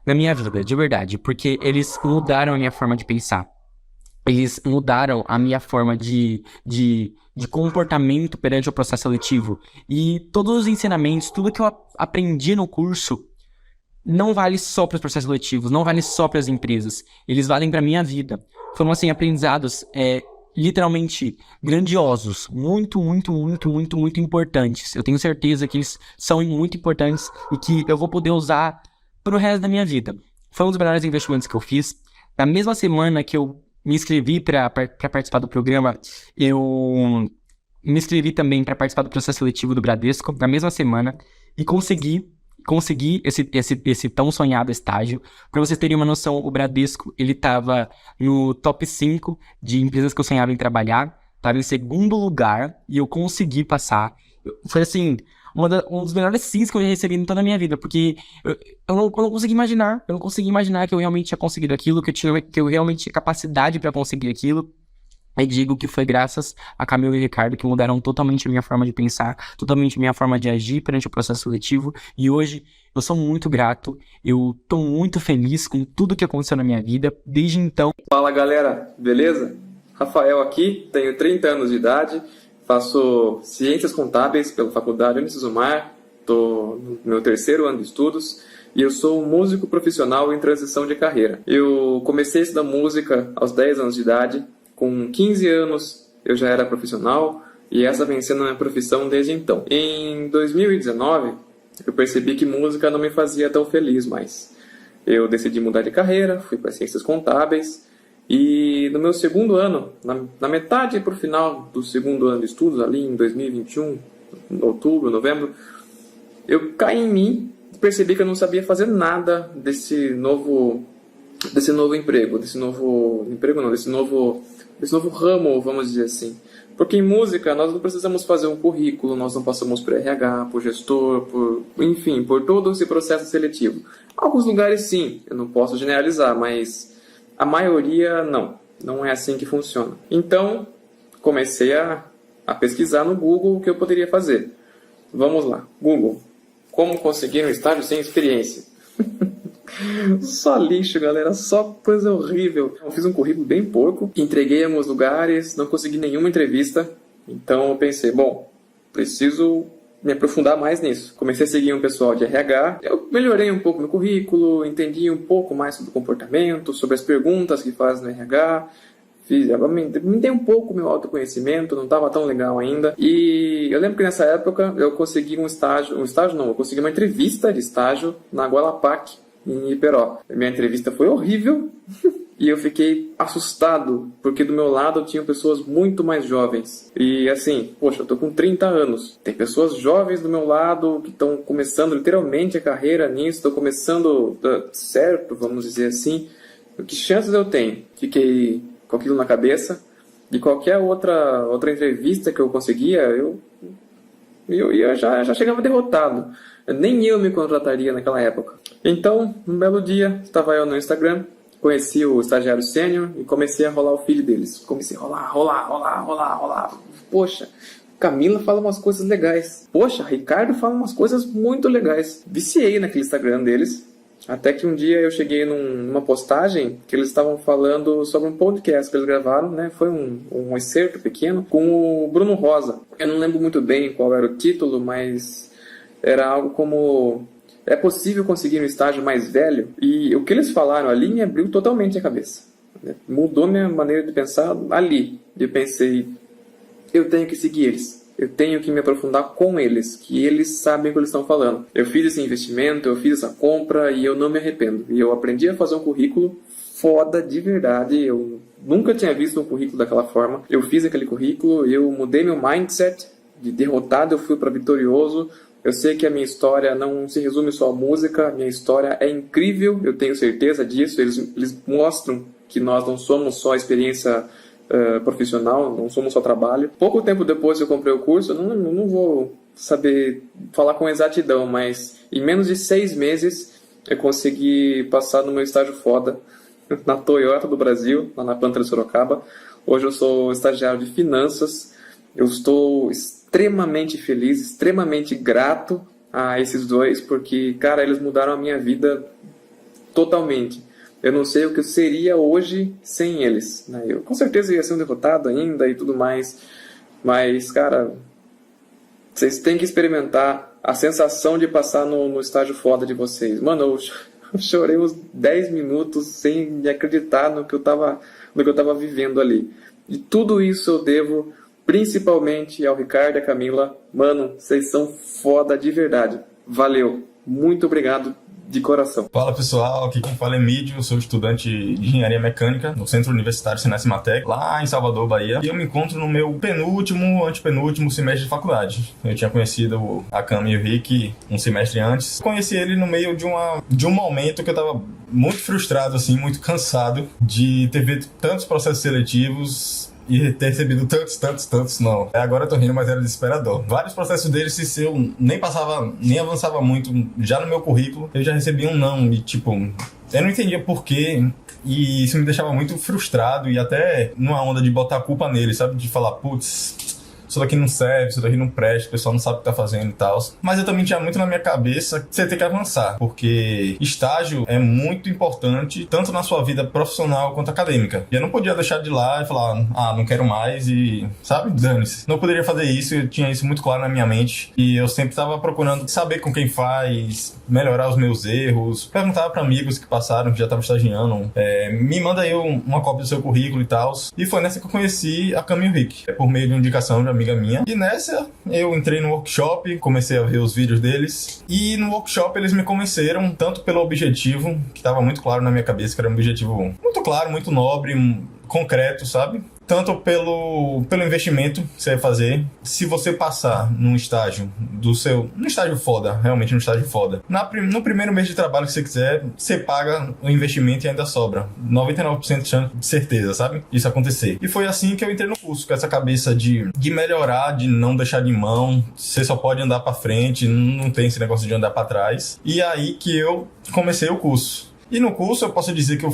na minha vida, de verdade. Porque eles mudaram a minha forma de pensar. Eles mudaram a minha forma de comportamento perante o processo seletivo. E todos os ensinamentos, tudo que eu aprendi no curso, não vale só para os processos seletivos, não vale só para as empresas. Eles valem para minha vida. Foram, assim, aprendizados literalmente grandiosos. Muito importantes. Eu tenho certeza que eles são muito importantes e que eu vou poder usar pro resto da minha vida. Foi um dos melhores investimentos que eu fiz. Na mesma semana que eu me inscrevi para participar do programa, eu me inscrevi também para participar do processo seletivo do Bradesco, na mesma semana, e consegui esse tão sonhado estágio. Para vocês terem uma noção, o Bradesco, ele tava no top 5 de empresas que eu sonhava em trabalhar, tava em 2º lugar, e eu consegui passar. Foi assim, um dos melhores sims que eu já recebi em toda a minha vida, porque eu não consegui imaginar, que eu realmente tinha conseguido aquilo, que eu realmente tinha capacidade para conseguir aquilo. E digo que foi graças a Camila e o Ricardo que mudaram totalmente a minha forma de pensar, totalmente a minha forma de agir perante o processo seletivo. E hoje eu sou muito grato, eu tô muito feliz com tudo que aconteceu na minha vida desde então. Fala galera, beleza? Rafael aqui, tenho 30 anos de idade, faço Ciências Contábeis pela Faculdade Unicesumar, tô no meu 3º ano de estudos e eu sou um músico profissional em transição de carreira. Eu comecei a estudar música aos 10 anos de idade. Com 15 anos eu já era profissional e essa vem sendo a minha profissão desde então. Em 2019 eu percebi que música não me fazia tão feliz mais. Eu decidi mudar de carreira, fui para Ciências Contábeis e no meu 2º ano, na metade para o final do 2º ano de estudos, ali em 2021, outubro, novembro, eu caí em mim e percebi que eu não sabia fazer nada desse novo emprego, desse novo ramo, vamos dizer assim. Porque em música nós não precisamos fazer um currículo, nós não passamos por RH, por gestor, enfim, por todo esse processo seletivo. Alguns lugares sim, eu não posso generalizar, mas a maioria não é assim que funciona. Então, comecei a pesquisar no Google o que eu poderia fazer. Vamos lá, Google, como conseguir um estágio sem experiência? Só lixo, galera, só coisa horrível. Eu fiz um currículo bem porco, entreguei em alguns lugares, não consegui nenhuma entrevista. Então eu pensei, bom, preciso me aprofundar mais nisso. Comecei a seguir um pessoal de RH, eu melhorei um pouco meu currículo, entendi um pouco mais sobre o comportamento, sobre as perguntas que fazem no RH, me dei um pouco meu autoconhecimento, não estava tão legal ainda. E eu lembro que nessa época eu consegui eu consegui uma entrevista de estágio na Gualapac, em Iperó. Minha entrevista foi horrível e eu fiquei assustado, porque do meu lado tinham pessoas muito mais jovens. E assim, poxa, eu tô com 30 anos. Tem pessoas jovens do meu lado que estão começando literalmente a carreira nisso, estão começando certo, vamos dizer assim. Que chances eu tenho? Fiquei com aquilo na cabeça. E qualquer outra entrevista que eu conseguia, eu já chegava derrotado. Nem eu me contrataria naquela época. Então, um belo dia, estava eu no Instagram, conheci o estagiário sênior e comecei a rolar o feed deles. Comecei a rolar. Poxa, Camila fala umas coisas legais. Poxa, Ricardo fala umas coisas muito legais. Viciei naquele Instagram deles. Até que um dia eu cheguei numa postagem que eles estavam falando sobre um podcast que eles gravaram, né? Foi um excerto pequeno com o Bruno Rosa. Eu não lembro muito bem qual era o título, mas era algo como: é possível conseguir um estágio mais velho? E o que eles falaram ali me abriu totalmente a cabeça. Mudou minha maneira de pensar ali. Eu pensei, eu tenho que seguir eles. Eu tenho que me aprofundar com eles, que eles sabem o que eles estão falando. Eu fiz esse investimento, eu fiz essa compra e eu não me arrependo. E eu aprendi a fazer um currículo foda de verdade. Eu nunca tinha visto um currículo daquela forma. Eu fiz aquele currículo, eu mudei meu mindset. De derrotado eu fui para vitorioso. Eu sei que a minha história não se resume só à música. A minha história é incrível, eu tenho certeza disso. Eles mostram que nós não somos só experiência profissional, não somos só trabalho. Pouco tempo depois que eu comprei o curso, eu não vou saber falar com exatidão, mas em menos de 6 meses eu consegui passar no meu estágio foda na Toyota do Brasil, lá na planta de Sorocaba. Hoje eu sou estagiário de finanças. Eu estou extremamente feliz, extremamente grato a esses dois, porque, cara, eles mudaram a minha vida totalmente. Eu não sei o que eu seria hoje sem eles, né? Eu com certeza ia ser um derrotado ainda e tudo mais, mas, cara, vocês têm que experimentar a sensação de passar no estágio foda de vocês. Mano, eu chorei uns 10 minutos sem me acreditar no que eu tava vivendo ali. E tudo isso eu devo principalmente ao Ricardo e à Camila. Mano, vocês são foda de verdade. Valeu. Muito obrigado de coração. Fala pessoal, aqui quem fala é Mídio, eu sou estudante de Engenharia Mecânica no Centro Universitário Sinés Matec, lá em Salvador, Bahia. E eu me encontro no meu antepenúltimo semestre de faculdade. Eu tinha conhecido a Cami e o Rick um semestre antes. Conheci ele no meio de um momento que eu tava muito frustrado, assim, muito cansado de ter feito tantos processos seletivos e ter recebido tantos, não. Agora eu tô rindo, mas era desesperador. Vários processos deles, se eu nem avançava muito já no meu currículo, eu já recebi um não. E tipo, eu não entendia porquê. E isso me deixava muito frustrado e até numa onda de botar a culpa nele, sabe? De falar, putz, isso daqui não serve, isso daqui não presta, o pessoal não sabe o que tá fazendo e tal. Mas eu também tinha muito na minha cabeça que você tem que avançar, porque estágio é muito importante, tanto na sua vida profissional quanto acadêmica. E eu não podia deixar de ir lá e falar, não quero mais e, sabe, dane-se. Não poderia fazer isso, eu tinha isso muito claro na minha mente. E eu sempre tava procurando saber com quem faz, melhorar os meus erros, perguntava pra amigos que passaram, que já estavam estagiando, me manda aí uma cópia do seu currículo e tal. E foi nessa que eu conheci a Cami e o Rick, por meio de uma indicação de amiga minha. E nessa, eu entrei no workshop, comecei a ver os vídeos deles. E no workshop eles me convenceram, tanto pelo objetivo, que estava muito claro na minha cabeça, que era um objetivo muito claro, muito nobre, concreto, sabe? Tanto pelo investimento que você vai fazer. Se você passar num estágio num estágio foda, realmente num estágio foda, no primeiro mês de trabalho que você quiser, você paga o investimento e ainda sobra 99% de certeza, sabe? Disso acontecer. E foi assim que eu entrei no curso, com essa cabeça de melhorar, de não deixar de mão. Você só pode andar pra frente, não tem esse negócio de andar pra trás. E aí que eu comecei o curso. E no curso eu posso dizer que eu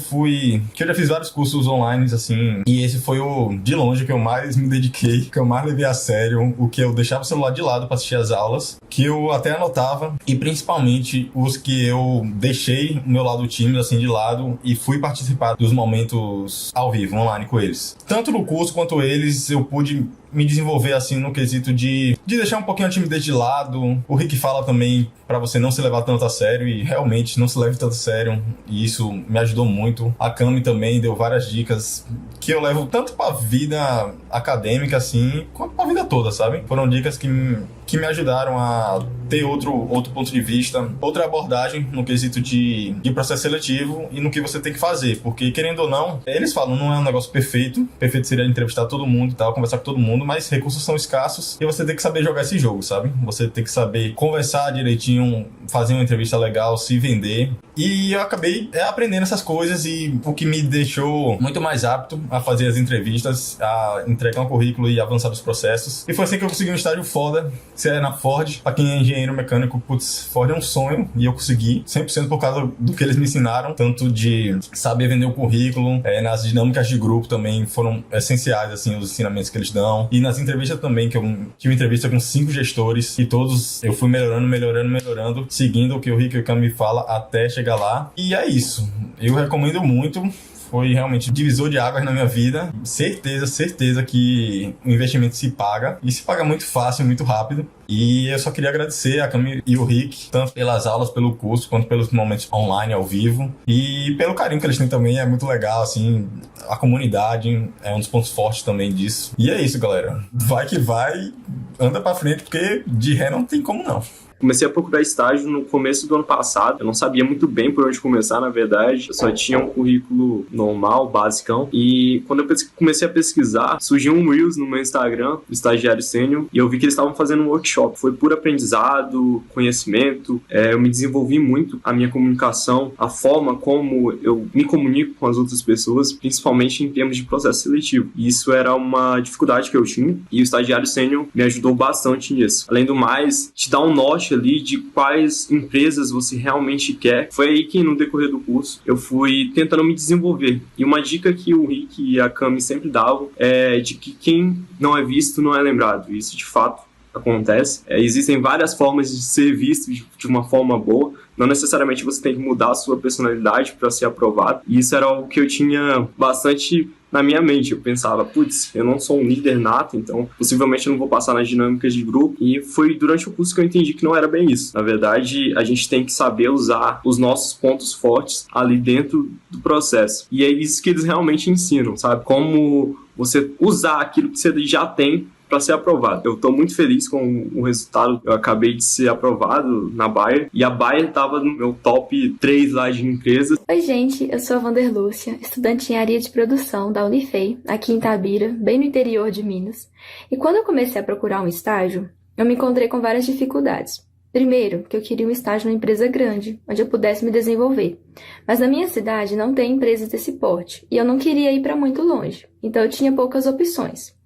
já fiz vários cursos online, assim, e esse foi de longe, que eu mais me dediquei, que eu mais levei a sério, o que eu deixava o celular de lado para assistir as aulas, que eu até anotava, e principalmente os que eu deixei o meu lado tímido, assim, de lado, e fui participar dos momentos ao vivo, online com eles. Tanto no curso quanto eles, eu pude me desenvolver, assim, no quesito de deixar um pouquinho a timidez de lado. O Rick fala também pra você não se levar tanto a sério, e realmente não se leve tanto a sério, e isso me ajudou muito. A Cami também deu várias dicas que eu levo tanto pra vida acadêmica, assim, quanto pra vida toda, sabe? Foram dicas que me ajudaram a ter outro ponto de vista, outra abordagem no quesito de processo seletivo e no que você tem que fazer, porque querendo ou não, eles falam, não é um negócio perfeito seria entrevistar todo mundo e tal, conversar com todo mundo, mas recursos são escassos e você tem que saber jogar esse jogo, sabe? Você tem que saber conversar direitinho, fazer uma entrevista legal, se vender. E eu acabei aprendendo essas coisas, e o que me deixou muito mais apto a fazer as entrevistas, a entregar um currículo e avançar nos processos. processos. E foi assim que eu consegui um estágio foda, que é na Ford. Pra quem é engenheiro mecânico, putz, Ford é um sonho, e eu consegui 100% por causa do que eles me ensinaram, tanto de saber vender o currículo, nas dinâmicas de grupo também foram essenciais, assim, os ensinamentos que eles dão. E nas entrevistas também, que eu tive entrevista com 5 gestores, e todos eu fui melhorando, seguindo o que o Rick e o Cam me fala até chegar lá. E é isso. Eu recomendo muito. Foi realmente divisor de águas na minha vida. Certeza que o investimento se paga. E se paga muito fácil, muito rápido. E eu só queria agradecer a Cami e o Rick, tanto pelas aulas, pelo curso, quanto pelos momentos online, ao vivo. E pelo carinho que eles têm também, é muito legal, assim. A comunidade é um dos pontos fortes também disso. E é isso, galera. Vai que vai, anda pra frente, porque de ré não tem como não. Comecei a procurar estágio no começo do ano passado. Eu não sabia muito bem por onde começar, na verdade. Eu só tinha um currículo normal, basicão. E quando eu comecei a pesquisar, surgiu um Reels no meu Instagram, do Estagiário Sênior, e eu vi que eles estavam fazendo um workshop. Foi puro aprendizado, conhecimento. Eu me desenvolvi muito a minha comunicação, a forma como eu me comunico com as outras pessoas, principalmente em termos de processo seletivo. E isso era uma dificuldade que eu tinha, e o Estagiário Sênior me ajudou bastante nisso. Além do mais, te dá um norte ali de quais empresas você realmente quer. Foi aí que no decorrer do curso eu fui tentando me desenvolver. E uma dica que o Rick e a Cami sempre davam é de que quem não é visto não é lembrado. Isso de fato acontece. Existem várias formas de ser visto de uma forma boa. Não necessariamente você tem que mudar a sua personalidade para ser aprovado. E isso era algo que eu tinha bastante na minha mente. Eu pensava, putz, eu não sou um líder nato, então possivelmente eu não vou passar nas dinâmicas de grupo. E foi durante o curso que eu entendi que não era bem isso. Na verdade, a gente tem que saber usar os nossos pontos fortes ali dentro do processo. E é isso que eles realmente ensinam, sabe? Como você usar aquilo que você já tem para ser aprovado. Eu estou muito feliz com o resultado. Eu acabei de ser aprovado na Bayer, e a Bayer estava no meu top 3 lá de empresas. Oi, gente, eu sou a Vander Lúcia, estudante de engenharia de produção da Unifei, aqui em Itabira, bem no interior de Minas. E quando eu comecei a procurar um estágio, eu me encontrei com várias dificuldades. Primeiro, que eu queria um estágio numa empresa grande, onde eu pudesse me desenvolver. Mas na minha cidade não tem empresas desse porte, e eu não queria ir para muito longe, então eu tinha poucas opções.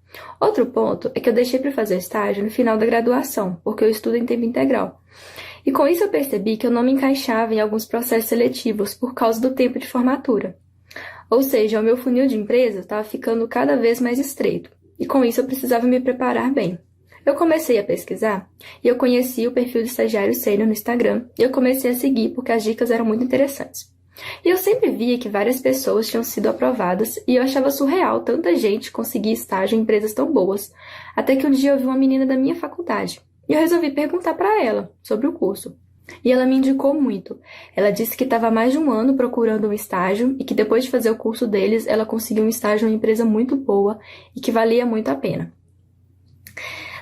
Outro ponto é que eu deixei para fazer estágio no final da graduação, porque eu estudo em tempo integral. E com isso eu percebi que eu não me encaixava em alguns processos seletivos por causa do tempo de formatura. Ou seja, o meu funil de empresa estava ficando cada vez mais estreito, e com isso eu precisava me preparar bem. Eu comecei a pesquisar, e eu conheci o perfil do Estagiário Sênior no Instagram, e eu comecei a seguir porque as dicas eram muito interessantes. E eu sempre via que várias pessoas tinham sido aprovadas e eu achava surreal tanta gente conseguir estágio em empresas tão boas. Até que um dia eu vi uma menina da minha faculdade e eu resolvi perguntar para ela sobre o curso. E ela me indicou muito. Ela disse que estava há mais de um ano procurando um estágio e que depois de fazer o curso deles, ela conseguiu um estágio em uma empresa muito boa e que valia muito a pena.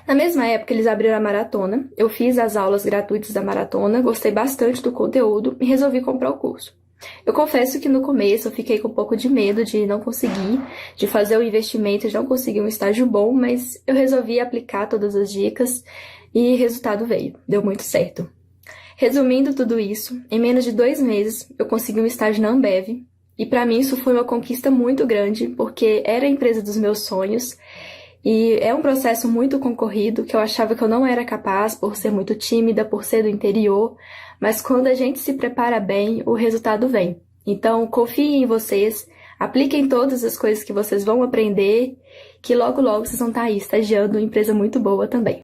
Na mesma época, eles abriram a maratona. Eu fiz as aulas gratuitas da maratona, gostei bastante do conteúdo e resolvi comprar o curso. Eu confesso que no começo eu fiquei com um pouco de medo de não conseguir, de fazer o investimento, de não conseguir um estágio bom, mas eu resolvi aplicar todas as dicas e resultado veio, deu muito certo. Resumindo tudo isso, em menos de 2 meses eu consegui um estágio na Ambev, e para mim isso foi uma conquista muito grande, porque era a empresa dos meus sonhos, e é um processo muito concorrido, que eu achava que eu não era capaz por ser muito tímida, por ser do interior, mas quando a gente se prepara bem, o resultado vem. Então, confiem em vocês, apliquem todas as coisas que vocês vão aprender, que logo logo vocês vão estar aí estagiando em uma empresa muito boa também.